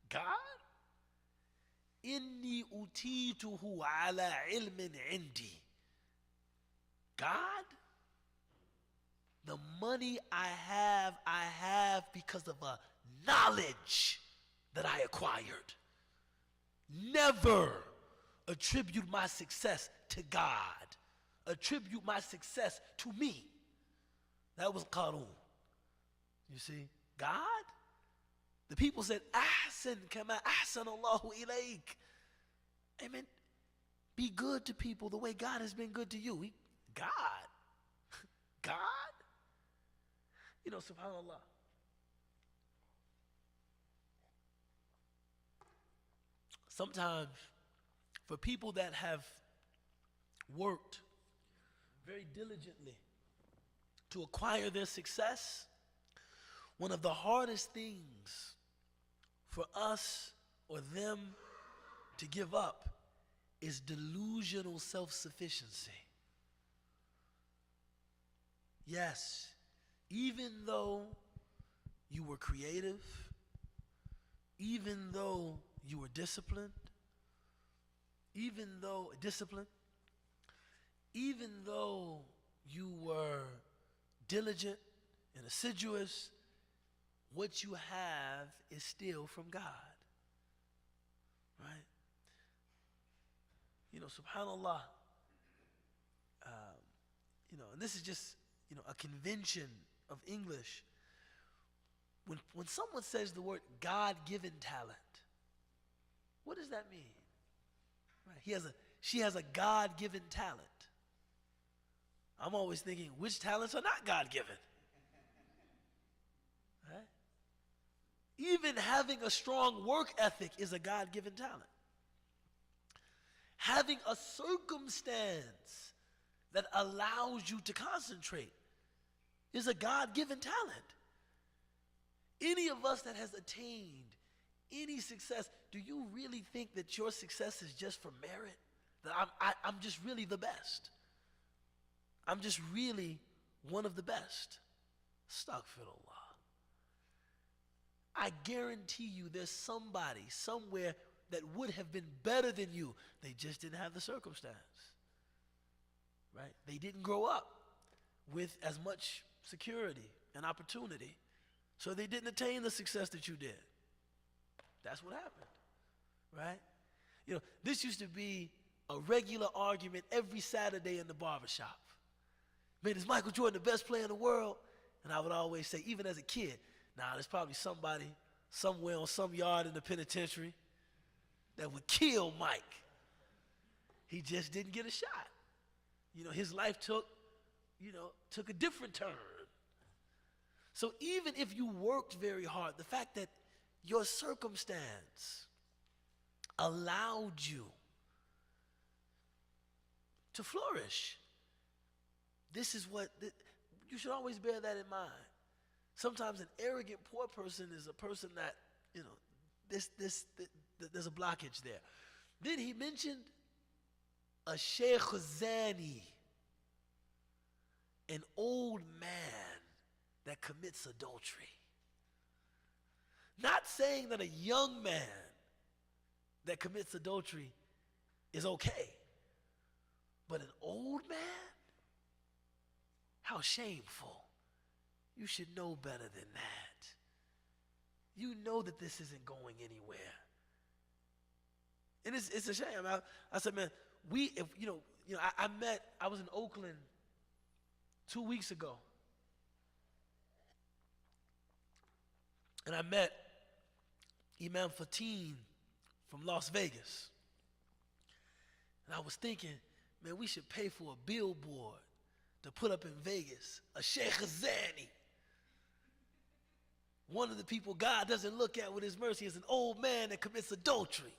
God? Inni utituhu ala ilmin indi. God? The money I have because of a knowledge that I acquired. Never attribute my success to God. Attribute my success to me. That was Qarun. You see? God? The people said, Ahsan kama ahsan Allahu ilayk. Amen. Be good to people the way God has been good to you. God? God? You know, subhanAllah. Sometimes for people that have worked very diligently to acquire their success, one of the hardest things for us or them to give up is delusional self-sufficiency. Yes, even though you were creative, even though you were disciplined, even though you were diligent and assiduous, what you have is still from God. Right? You know, subhanAllah, and this is just, a convention of English. When someone says the word God-given talent, what does that mean? Right? She has a God-given talent. I'm always thinking, which talents are not God-given? Right? Even having a strong work ethic is a God-given talent. Having a circumstance that allows you to concentrate is a God-given talent. Any of us that has attained any success, do you really think that your success is just for merit? That I'm just really the best? I'm just really one of the best? Astaghfirullah. I guarantee you there's somebody somewhere that would have been better than you. They just didn't have the circumstance. Right? They didn't grow up with as much security and opportunity, so they didn't attain the success that you did. That's what happened. Right? This used to be a regular argument every Saturday in the barbershop. Man, is Michael Jordan the best player in the world? And I would always say, even as a kid, there's probably somebody somewhere on some yard in the penitentiary that would kill Mike. He just didn't get a shot. His life took a different turn. So even if you worked very hard, the fact that your circumstance allowed you to flourish, this is what, you should always bear that in mind. Sometimes an arrogant poor person is a person that, there's a blockage there. Then he mentioned a Sheikh Zani, an old man that commits adultery. Not saying that a young man that commits adultery is okay, but an old man? How shameful. You should know better than that. You know that this isn't going anywhere. And it's a shame. I said, man, I was in Oakland 2 weeks ago. And I met Imam Fatin from Las Vegas. And I was thinking, man, we should pay for a billboard to put up in Vegas, a Sheikh Zani. One of the people God doesn't look at with his mercy is an old man that commits adultery,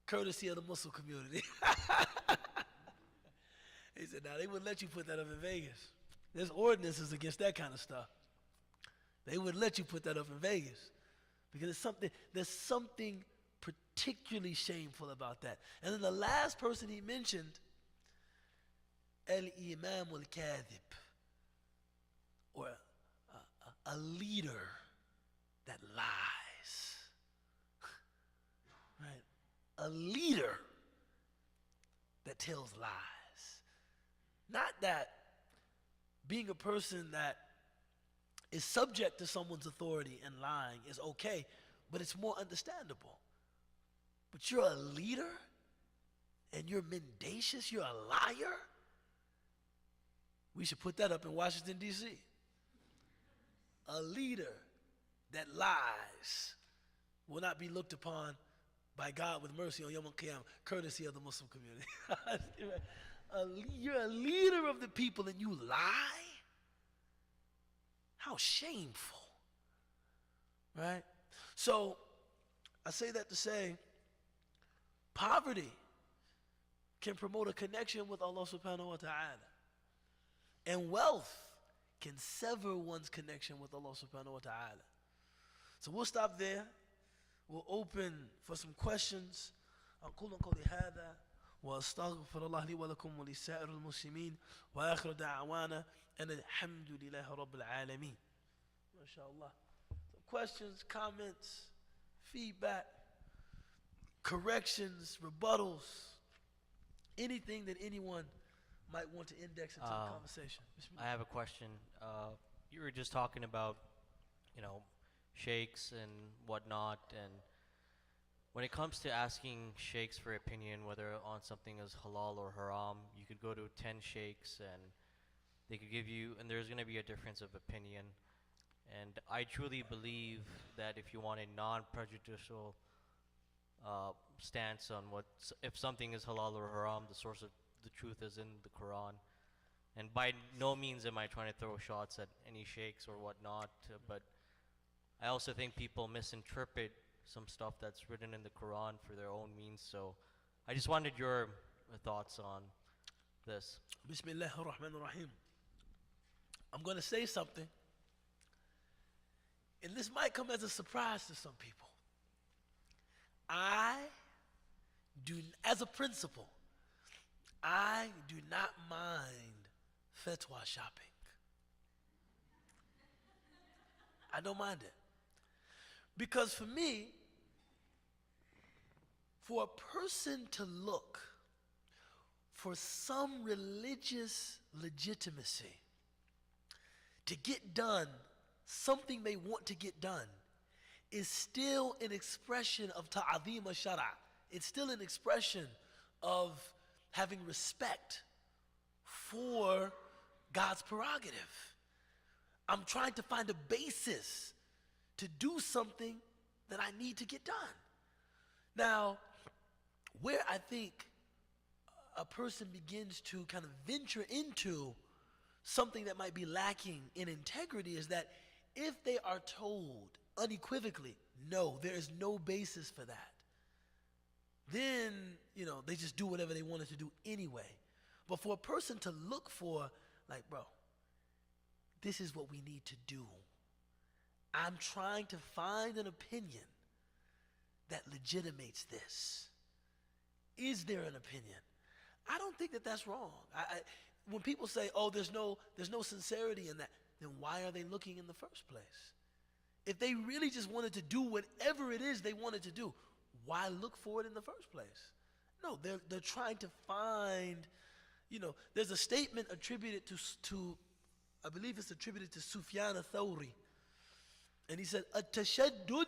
courtesy of the Muslim community. He said, they wouldn't let you put that up in Vegas. There's ordinances against that kind of stuff. They wouldn't let you put that up in Vegas because there's something particularly shameful about that. And then the last person he mentioned, Al-Imam al-Kadhib, or a leader that lies. Right? A leader that tells lies. Not that being a person that is subject to someone's authority and lying is okay, but it's more understandable. But you're a leader and you're mendacious, you're a liar? We should put that up in Washington, D.C. A leader that lies will not be looked upon by God with mercy on Yom Al-Qiyamah, courtesy of the Muslim community. You're a leader of the people and you lie? How shameful. Right? So, I say that to say, poverty can promote a connection with Allah subhanahu wa ta'ala. And wealth can sever one's connection with Allah subhanahu wa ta'ala. So we'll stop there. We'll open for some questions. أقول قولي هذا وأستغفر الله لي ولكم ولسائر المسلمين وآخر دعوانا أن الحمد لله رب العالمين. MashaAllah. So questions, comments, feedback, corrections, rebuttals, anything that anyone might want to index into the conversation. I have a question. You were just talking about, you know, sheikhs and whatnot. And when it comes to asking sheikhs for opinion, whether on something is halal or haram, you could go to 10 sheikhs and they could give you, and there's going to be a difference of opinion. And I truly believe that if you want a non-prejudicial stance on if something is halal or haram, the source of the truth is in the Quran. And by no means am I trying to throw shots at any sheikhs or whatnot, but I also think people misinterpret some stuff that's written in the Quran for their own means. So I just wanted your thoughts on this. Bismillah ar-Rahman ar-Rahim. I'm going to say something, and this might come as a surprise to some people. As a principle, I do not mind fatwa shopping. I don't mind it. Because for me, for a person to look for some religious legitimacy to get done something they want to get done is still an expression of ta'zim al-shara'. It's still an expression of having respect for God's prerogative. I'm trying to find a basis to do something that I need to get done. Now, where I think a person begins to kind of venture into something that might be lacking in integrity is that if they are told unequivocally, no, there is no basis for that, then, they just do whatever they wanted to do anyway. But for a person to look for, like, bro, this is what we need to do. I'm trying to find an opinion that legitimates this. Is there an opinion? I don't think that that's wrong. When people say, oh, there's no sincerity in that, then why are they looking in the first place? If they really just wanted to do whatever it is they wanted to do, why look for it in the first place? No, they're trying to find, there's a statement attributed to I believe it's attributed to Sufyan al-Thawri. And he said, "At-tashaddud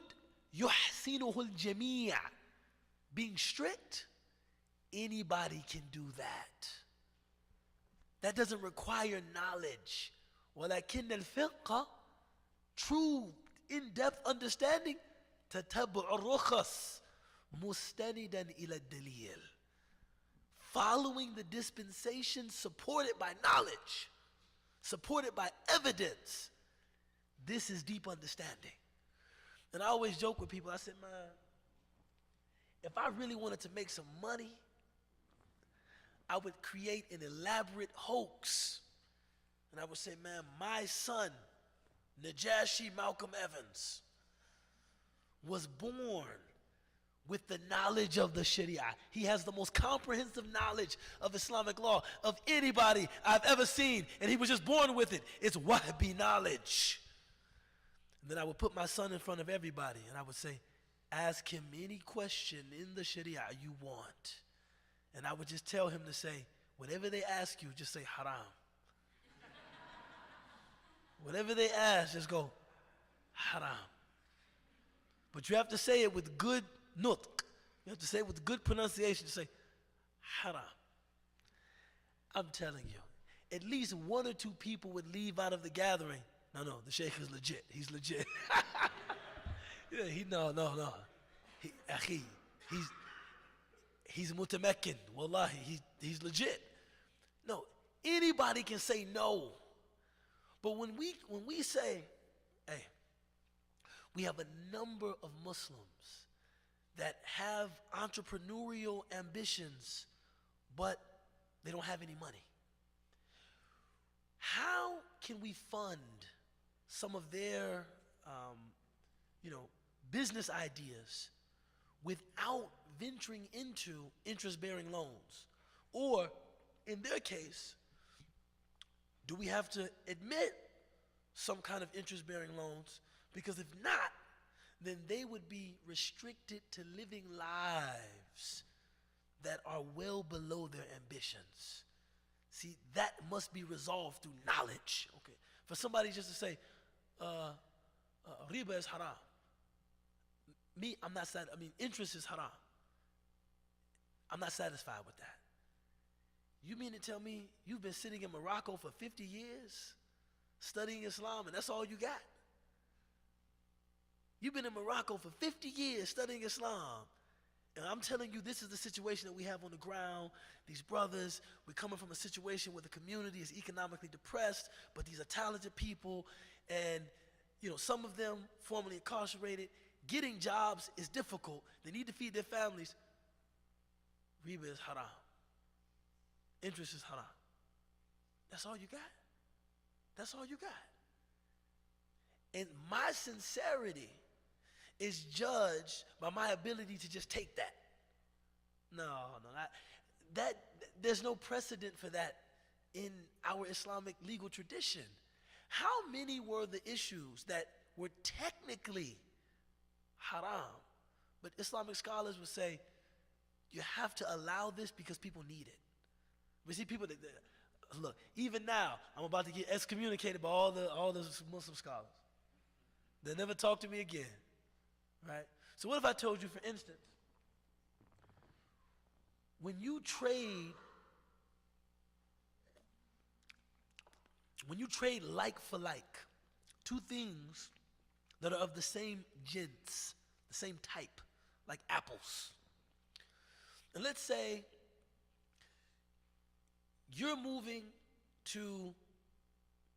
yuhsinuhu al-jami'." Being strict, anybody can do that. That doesn't require knowledge. وَلَكِنَّ الْفِقْهَ, true in-depth understanding, تَتَبُعُ الرُّخَص مُسْتَنِدًا إِلَى الدَّلِيلِ. Following the dispensation supported by knowledge, supported by evidence. This is deep understanding. And I always joke with people, I said, man, if I really wanted to make some money, I would create an elaborate hoax. And I would say, man, my son, Najashi Malcolm Evans, was born with the knowledge of the Sharia. He has the most comprehensive knowledge of Islamic law of anybody I've ever seen, and he was just born with it. It's Wahhabi knowledge. And then I would put my son in front of everybody, and I would say, ask him any question in the Sharia you want. And I would just tell him to say, whatever they ask you, just say haram. Whatever they ask, just go haram. But you have to say it with good nutq. You have to say it with good pronunciation. You say haram. I'm telling you, at least one or two people would leave out of the gathering. No, the sheikh is legit. He's legit. Yeah, no. He's mutamakkin. Wallahi, he's legit. No, anybody can say no. But when we say, hey, we have a number of Muslims that have entrepreneurial ambitions, but they don't have any money. How can we fund some of their, business ideas without venturing into interest-bearing loans? Or, in their case, do we have to admit some kind of interest-bearing loans? Because if not, then they would be restricted to living lives that are well below their ambitions. See, that must be resolved through knowledge. Okay, for somebody just to say, riba is haram. Me, I'm not sad. I mean, interest is haram. I'm not satisfied with that. You mean to tell me you've been sitting in Morocco for 50 years studying Islam and that's all you got? You've been in Morocco for 50 years studying Islam. And I'm telling you, this is the situation that we have on the ground. These brothers, we're coming from a situation where the community is economically depressed, but these are talented people, and some of them formerly incarcerated. Getting jobs is difficult. They need to feed their families. Riba is haram. Interest is haram. That's all you got. That's all you got. And my sincerity is judged by my ability to just take that. No, there's no precedent for that in our Islamic legal tradition. How many were the issues that were technically haram, but Islamic scholars would say you have to allow this because people need it? We see people that look, even now I'm about to get excommunicated by all the Muslim scholars. They'll never talk to me again. Right? So what if I told you, for instance, when you trade like for like, two things that are of the same jins, the same type, like apples. And let's say you're moving to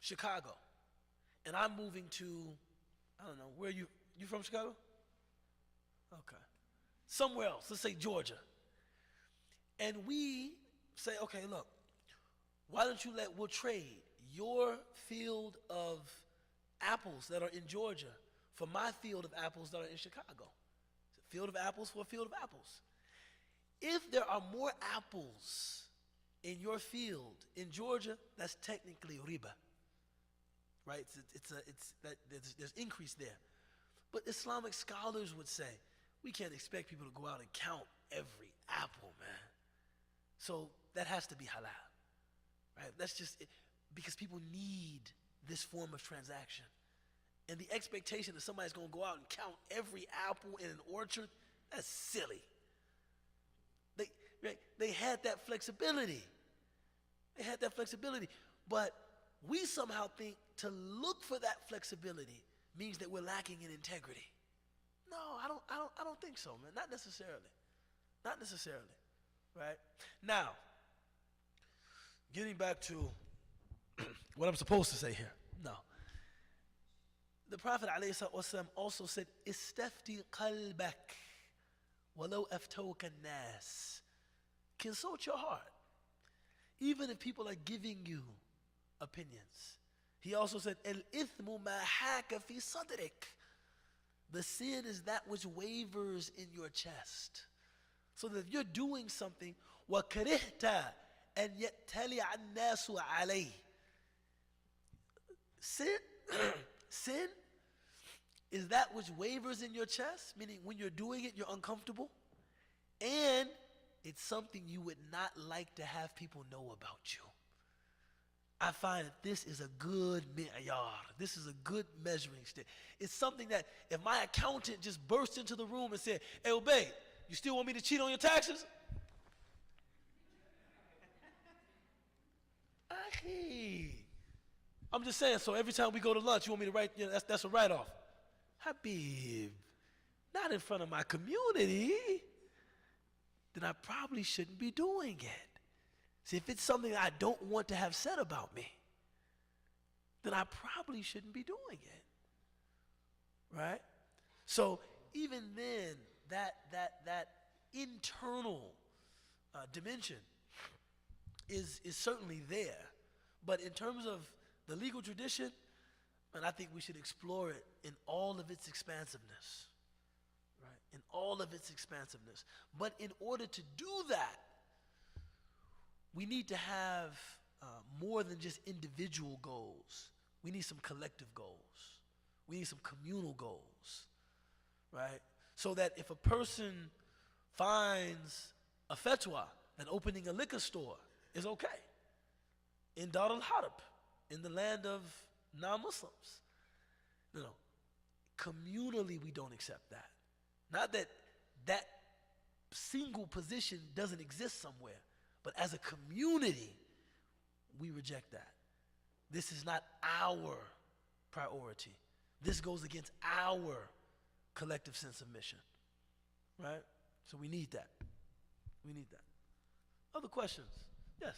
Chicago and I'm moving to, I don't know, where you from Chicago? Okay. Somewhere else, let's say Georgia. And we say, okay, look, why don't we'll trade your field of apples that are in Georgia for my field of apples that are in Chicago. It's a field of apples for a field of apples. If there are more apples in your field in Georgia, that's technically riba. Right? There's increase there. But Islamic scholars would say, we can't expect people to go out and count every apple, man. So that has to be halal, right? That's just it, because people need this form of transaction. And the expectation that somebody's going to go out and count every apple in an orchard, that's silly. They had that flexibility. They had that flexibility. But we somehow think to look for that flexibility means that we're lacking in integrity. No, I don't think so, man. Not necessarily. Not necessarily. Right? Now, getting back to what I'm supposed to say here. No. The Prophet ﷺ also said, Istafti qalbak walau aftawka nas. Consult your heart, even if people are giving you opinions. He also said, El-ithmu ma haka fi sadrik. The sin is that which wavers in your chest. So that if you're doing something, وَكَرِهْتَ أَنْ يَتَّلِعَ النَّاسُ عَلَيْهِ. Sin is that which wavers in your chest, meaning when you're doing it, you're uncomfortable. And it's something you would not like to have people know about you. I find that this is a good mi'yar. This is a good measuring stick. It's something that if my accountant just burst into the room and said, hey, Obey, you still want me to cheat on your taxes? I'm just saying, so every time we go to lunch, you want me to write, that's a write-off. Habib, not in front of my community, then I probably shouldn't be doing it. See, if it's something I don't want to have said about me, then I probably shouldn't be doing it. Right? So even then, that internal dimension is certainly there. But in terms of the legal tradition, and I think we should explore it in all of its expansiveness. Right? In all of its expansiveness. But in order to do that, we need to have more than just individual goals. We need some collective goals. We need some communal goals, right? So that if a person finds a fatwa that opening a liquor store is okay in Dar al-Harb, in the land of non-Muslims, communally we don't accept that. Not that that single position doesn't exist somewhere, but as a community, we reject that. This is not our priority. This goes against our collective sense of mission, right? So we need that. We need that. Other questions? Yes.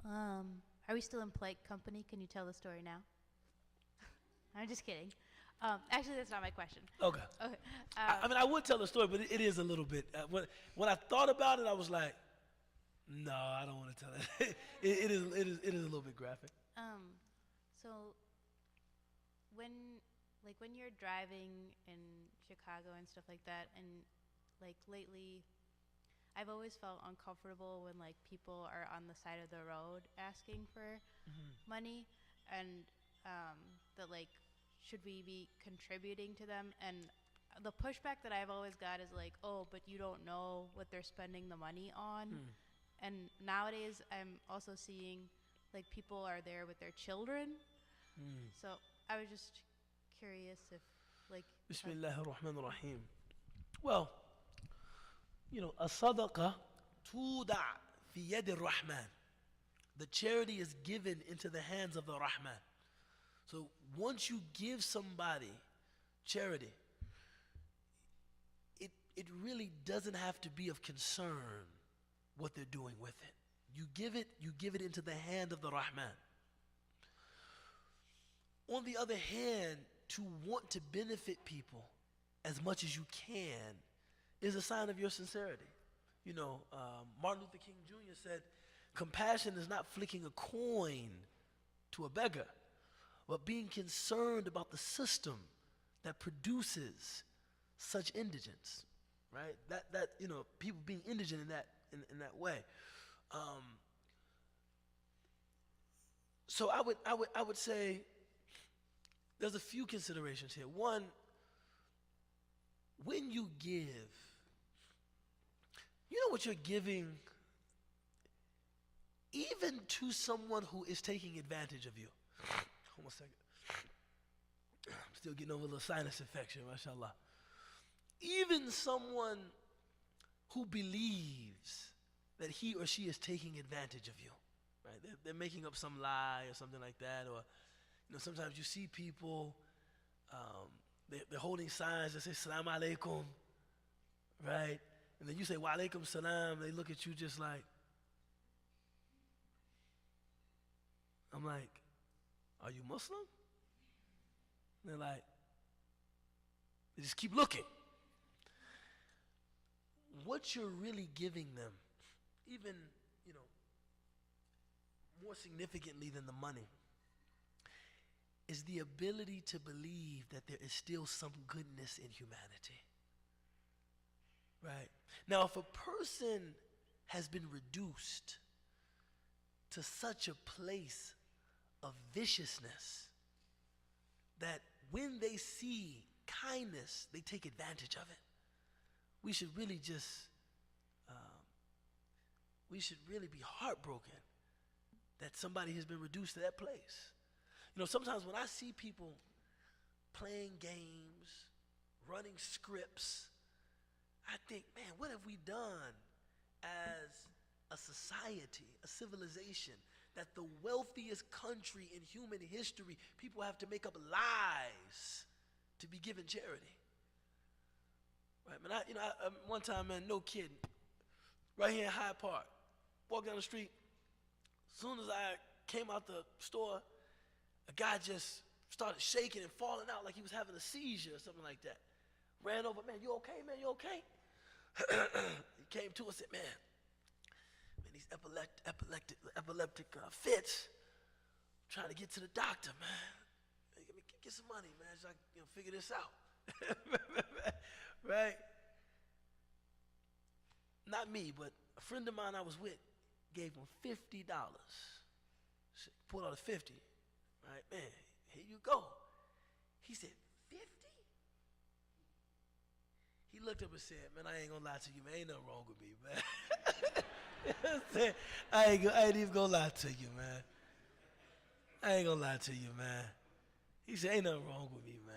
Are we still in polite company? Can you tell the story now? I'm just kidding. Actually, that's not my question. Okay. Okay. I mean, I would tell the story, but it is a little bit. When I thought about it, I was like, no, I don't want to tell it. It is a little bit graphic. So when you're driving in Chicago and stuff like that, and like lately, I've always felt uncomfortable when like people are on the side of the road asking for money, and that like, should we be contributing to them? And the pushback that I've always got is like, oh, but you don't know what they're spending the money on. And nowadays I'm also seeing like people are there with their children. So I was just curious if like Bismillah ar-Rahman ar-Rahim. Well, you know, a sadaqah tuda fi yad ar-Rahman. The charity is given into the hands of the Rahman. So once you give somebody charity, it really doesn't have to be of concern what they're doing with it. You give it into the hand of the Rahman. On the other hand, to want to benefit people as much as you can is a sign of your sincerity. You know, Martin Luther King Jr. said, compassion is not flicking a coin to a beggar, but being concerned about the system that produces such indigence, right? That you know, people being indigent in that way. So I would say there's a few considerations here. One, when you give, you know what you're giving even to someone who is taking advantage of you. Hold on a second. I'm still getting over a little sinus infection, mashallah. Even someone who believes that he or she is taking advantage of you, right? They're making up some lie or something like that, or you know, sometimes you see people, they're holding signs that say "Salam alaikum," right? And then you say "Wa alaikum salam," they look at you just like, I'm like, are you Muslim? And they're like, they just keep looking. What you're really giving them, even, you know, more significantly than the money, is the ability to believe that there is still some goodness in humanity. Right? Now, if a person has been reduced to such a place of viciousness that when they see kindness, they take advantage of it, we should really just, we should really be heartbroken that somebody has been reduced to that place. You know, sometimes when I see people playing games, running scripts, I think, man, what have we done as a society, a civilization, that the wealthiest country in human history, people have to make up lies to be given charity. Right, man, one time, man, no kidding, right here in Hyde Park, walk down the street, as soon as I came out the store, a guy just started shaking and falling out like he was having a seizure or something like that. Ran over, man, you okay, man, you okay? He came to us and said, man, these epileptic fits, I'm trying to get to the doctor, man. Get some money, man, so I can figure this out. Right? Not me, but a friend of mine I was with gave him $50. Pulled out a 50. Right, man, here you go. He said, 50? He looked up and said, man, I ain't gonna lie to you, man. Ain't nothing wrong with me, man. I ain't even gonna lie to you, man. I ain't gonna lie to you, man. He said, ain't nothing wrong with me, man.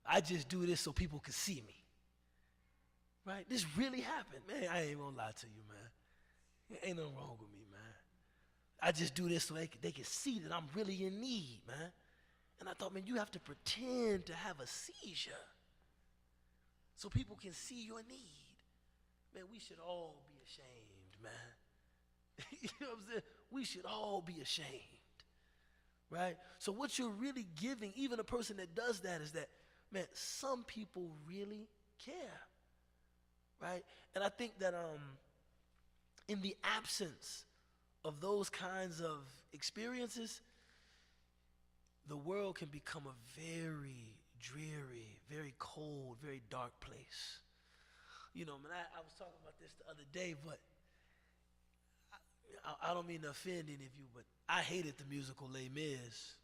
I just do this so people can see me. Right? This really happened. Man, I ain't gonna lie to you, man. Ain't nothing wrong with me, man. I just do this so they can see that I'm really in need, man. And I thought, man, you have to pretend to have a seizure so people can see your need. Man, we should all be ashamed, man. You know what I'm saying? We should all be ashamed, right? So what you're really giving, even a person that does that, is that, man, some people really care, right? And I think that in the absence of those kinds of experiences, the world can become a very dreary, very cold, very dark place. You know, man, I was talking about this the other day, but I don't mean to offend any of you, but I hated the musical Les Mis.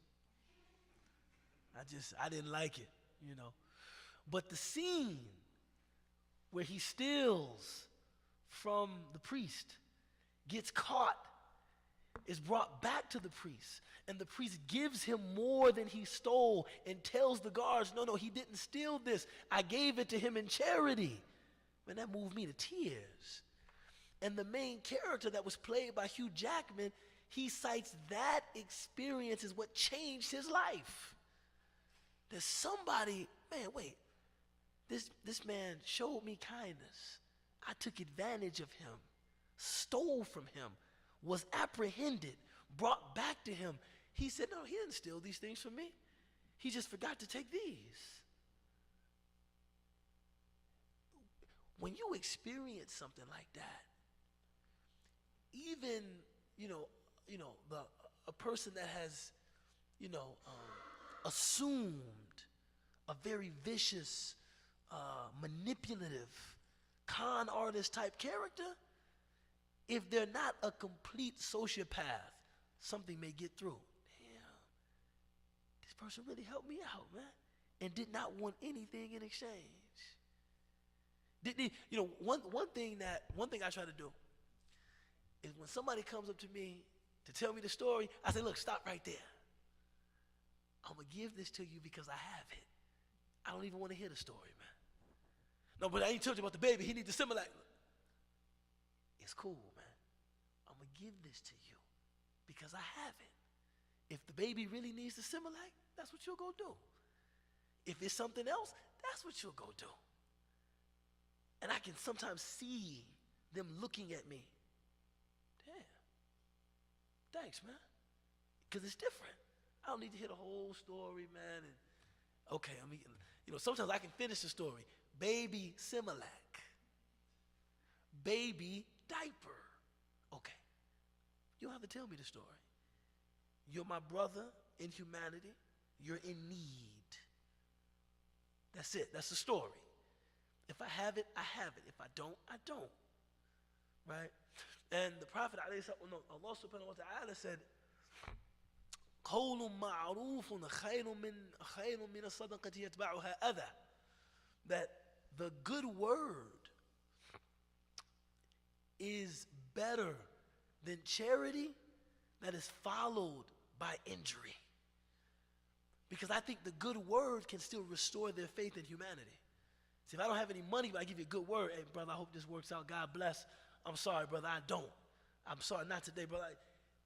I didn't like it, you know. But the scene where he steals from the priest, gets caught, is brought back to the priest, and the priest gives him more than he stole and tells the guards, no, he didn't steal this. I gave it to him in charity. Man, that moved me to tears. And the main character that was played by Hugh Jackman, he cites that experience as what changed his life. There's somebody, man, wait, this man showed me kindness. I took advantage of him, stole from him, was apprehended, brought back to him. He said, no, he didn't steal these things from me. He just forgot to take these. When you experience something like that, even, a person that has, assumed a very vicious, manipulative, con artist type character, if they're not a complete sociopath, something may get through. Damn, this person really helped me out, man, and did not want anything in exchange. One thing I try to do is when somebody comes up to me to tell me the story, I say, look, stop right there. I'm going to give this to you because I have it. I don't even want to hear the story, man. No, but I ain't told you about the baby. He needs the Similac. It's cool, man. I'm going to give this to you because I have it. If the baby really needs the Similac, that's what you'll go do. If it's something else, that's what you'll go do. And I can sometimes see them looking at me. Damn. Thanks, man. Because it's different. I don't need to hear the whole story, man. And okay, sometimes I can finish the story. Baby Similac. Baby diaper. Okay. You don't have to tell me the story. You're my brother in humanity. You're in need. That's it. That's the story. If I have it, I have it. If I don't, I don't. Right? And the Prophet, Allah subhanahu wa ta'ala said, قَوْلٌ مَعْرُوفٌ خَيْرٌ مِّنَ الصَّدَقَةِ يَتْبَعُهَا أَذًى. That the good word is better than charity that is followed by injury. Because I think the good word can still restore their faith in humanity. See, if I don't have any money, but I give you a good word, hey, brother, I hope this works out. God bless. I'm sorry, brother, I don't. I'm sorry, not today, brother.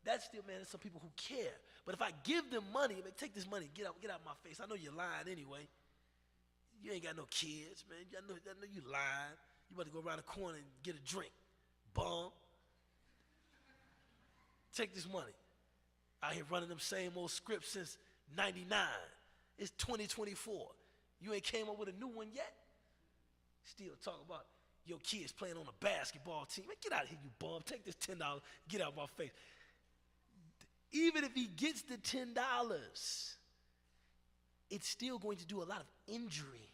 That's still, man, there's some people who care. But if I give them money, man, take this money, get out my face. I know you're lying anyway. You ain't got no kids, man. I know you lying. You about to go around the corner and get a drink. Bum. Take this money. Out here running them same old scripts since 99. It's 2024. You ain't came up with a new one yet? Still talking about your kids playing on a basketball team. Man, get out of here, you bum. Take this $10. Get out of my face. Even if he gets the $10, it's still going to do a lot of injury,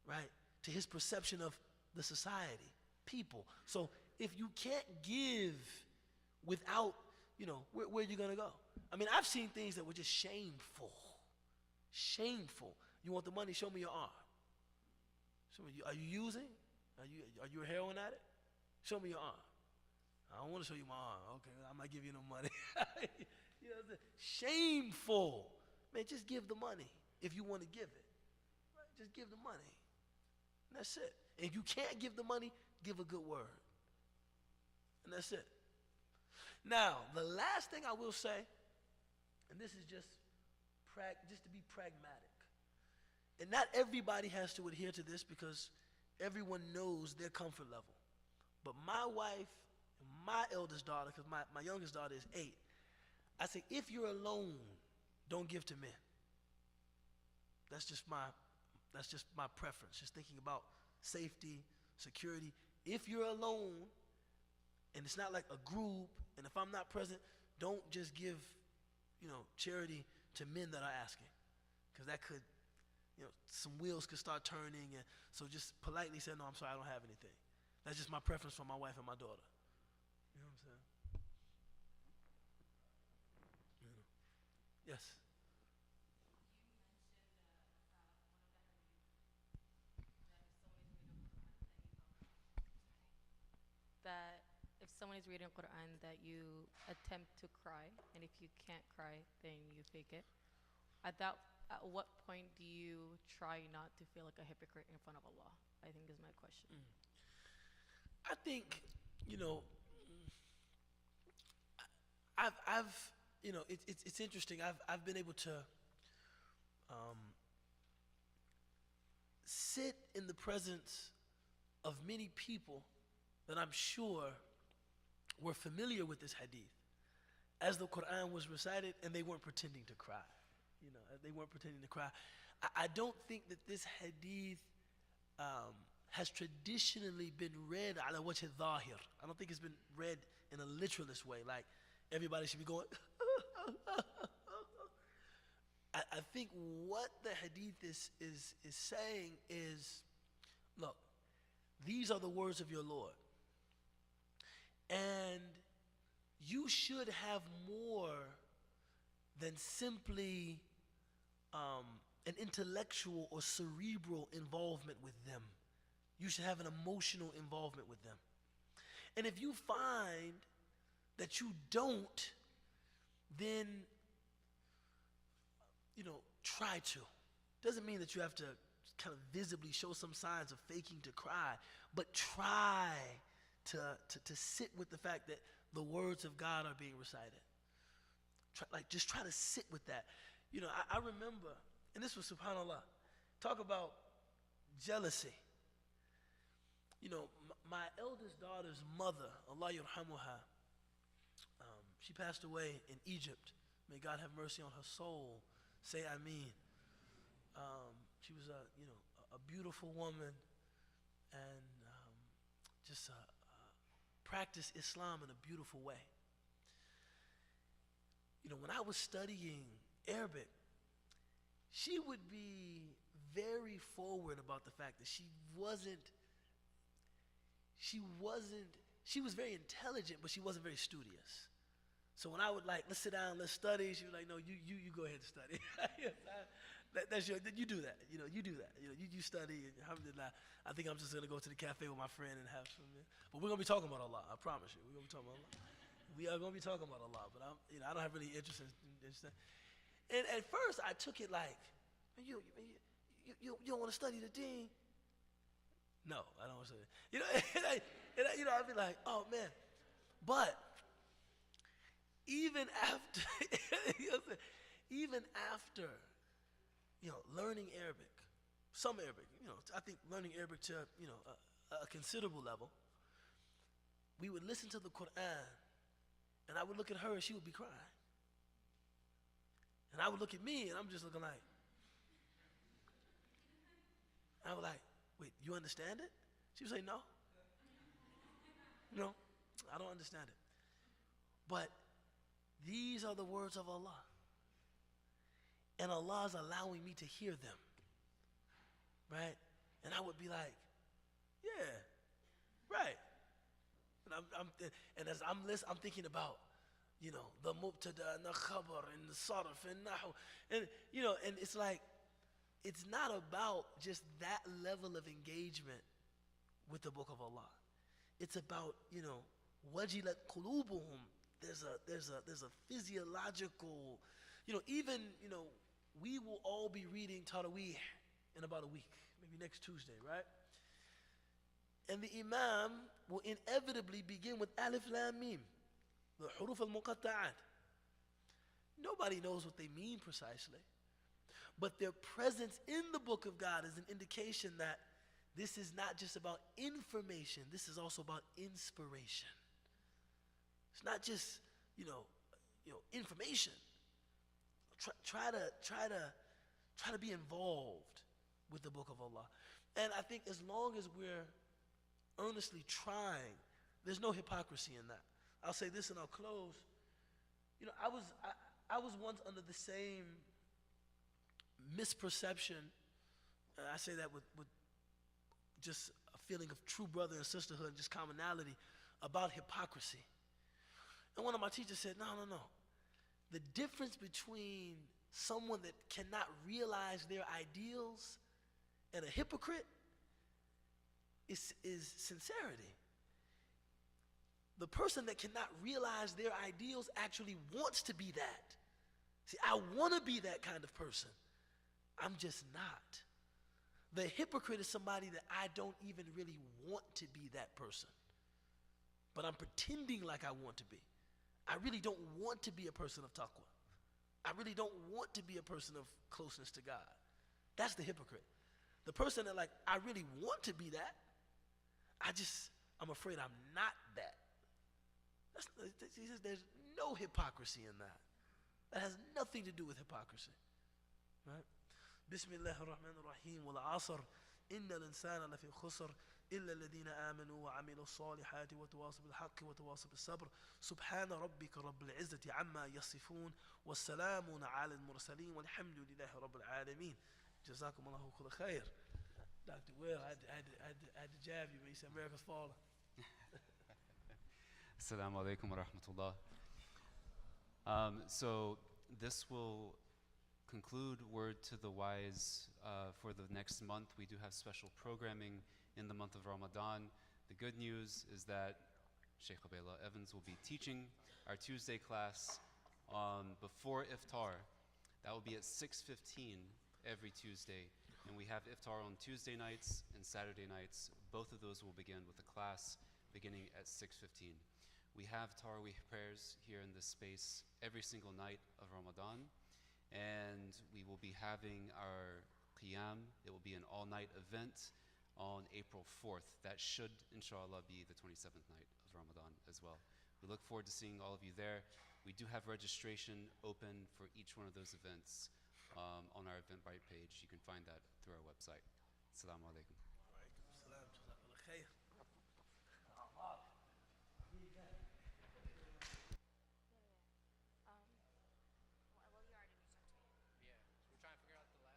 right, to his perception of the society, people. So if you can't give without, where are you going to go? I mean, I've seen things that were just shameful. Shameful. You want the money? Show me your arm. Are you using? Are you a heroin addict? Show me your arm. I don't want to show you my arm. Okay, I'm not giving you no money. Shameful. man, just give the money if you want to give it. Right? Just give the money. And that's it. If you can't give the money, give a good word. And that's it. Now, the last thing I will say, and this is just to be pragmatic. And not everybody has to adhere to this because everyone knows their comfort level. But my wife, my eldest daughter, because my youngest daughter is 8, I say, if you're alone, don't give to men. That's just my preference, just thinking about safety, security. If you're alone, and it's not like a group, and if I'm not present, don't just give, charity to men that are asking. Because that could, some wheels could start turning, and so just politely say, no, I'm sorry, I don't have anything. That's just my preference for my wife and my daughter. You know what I'm saying? Yes. That if someone is reading Quran, that you attempt to cry, and if you can't cry, then you fake it. At what point do you try not to feel like a hypocrite in front of Allah? I think is my question. I think, it's interesting. I've been able to sit in the presence of many people that I'm sure were familiar with this hadith as the Quran was recited, and they weren't pretending to cry. They weren't pretending to cry. I don't think that this hadith has traditionally been read ala wajh al-dhahir. I don't think it's been read in a literalist way, like everybody should be going. I think what the hadith is saying is, look, these are the words of your Lord. And you should have more than simply an intellectual or cerebral involvement with them. You should have an emotional involvement with them. And if you find that you don't, then, try to. Doesn't mean that you have to kind of visibly show some signs of faking to cry, but try to sit with the fact that the words of God are being recited. Just try to sit with that. I remember, and this was subhanAllah, talk about jealousy. My eldest daughter's mother, Allah yarhamuha, she passed away in Egypt. May God have mercy on her soul. Say Ameen. She was a beautiful woman, and just practiced Islam in a beautiful way. When I was studying Arabic, she would be very forward about the fact that she was very intelligent, but she wasn't very studious. So when I would let's sit down, let's study, she was like, no, you go ahead and study. You do that. You do that. You study, and alhamdulillah, I think I'm just going to go to the cafe with my friend and have some. But we're going to be talking about Allah, I promise you. We're going to be talking about Allah. We are going to be talking about Allah, but I don't have any interest in that. And at first, I took it like, you don't want to study the deen? No, I don't want to study it. I'd be like, oh, man. But even after, learning Arabic, some Arabic, I think learning Arabic to, a considerable level, we would listen to the Quran, and I would look at her and she would be crying. And I would look at me and I'm just looking like, I was like, wait, you understand it? She would say, no. No, I don't understand it. But these are the words of Allah. And Allah is allowing me to hear them. Right? And I would be like, yeah, right. And as I'm listening, I'm thinking about, the mubtada and the khabar and the sarf and nahu. And, and it's like, it's not about just that level of engagement with the book of Allah. It's about, wajilat qulubuhum. There's a physiological, even, we will all be reading Taraweeh in about a week, maybe next Tuesday, right? And the Imam will inevitably begin with Alif Lam Mim, the Huruf al-Muqatta'at. Nobody knows what they mean precisely, but their presence in the Book of God is an indication that this is not just about information, this is also about inspiration. It's not just, information. Try to be involved with the Book of Allah. And I think as long as we're earnestly trying, there's no hypocrisy in that. I'll say this and I'll close. I was once under the same misperception. I say that with just a feeling of true brother and sisterhood and just commonality about hypocrisy. And one of my teachers said, no. The difference between someone that cannot realize their ideals and a hypocrite is sincerity. The person that cannot realize their ideals actually wants to be that. See, I want to be that kind of person. I'm just not. The hypocrite is somebody that I don't even really want to be that person. But I'm pretending like I want to be. I really don't want to be a person of taqwa. I really don't want to be a person of closeness to God. That's the hypocrite. The person that I really want to be that, I'm afraid I'm not that. He says there's no hypocrisy in that. That has nothing to do with hypocrisy. Right? Bismillah ar-Rahman ar-Rahim. Wal asr. Inna al-insana lafi khusr. إلا الذين آمنوا وعملوا الصالحات وتواصوا بالحق وتواصوا بالصبر سبحان ربك رب العزة عما يصفون والسلام على المرسلين والحمد لله رب العالمين. جزاكم الله كل خير. Dr. Will, I had to jab you when you said America's falling. Assalamu alaikum wa rahmatullah. So this will conclude Word to the Wise for the next month. We do have special programming in the month of Ramadan. The good news is that Sheikh Abela Evans will be teaching our Tuesday class before iftar. That will be at 6:15 every Tuesday. And we have iftar on Tuesday nights and Saturday nights. Both of those will begin with a class beginning at 6:15. We have Taraweeh prayers here in this space every single night of Ramadan. And we will be having our Qiyam. It will be an all-night event on April 4th. That should, inshallah, be the 27th night of Ramadan as well. We look forward to seeing all of you there. We do have registration open for each one of those events on our Eventbrite page. You can find that through our website. Assalamu alaikum. Wa alaikum salam. Jazakallah khair.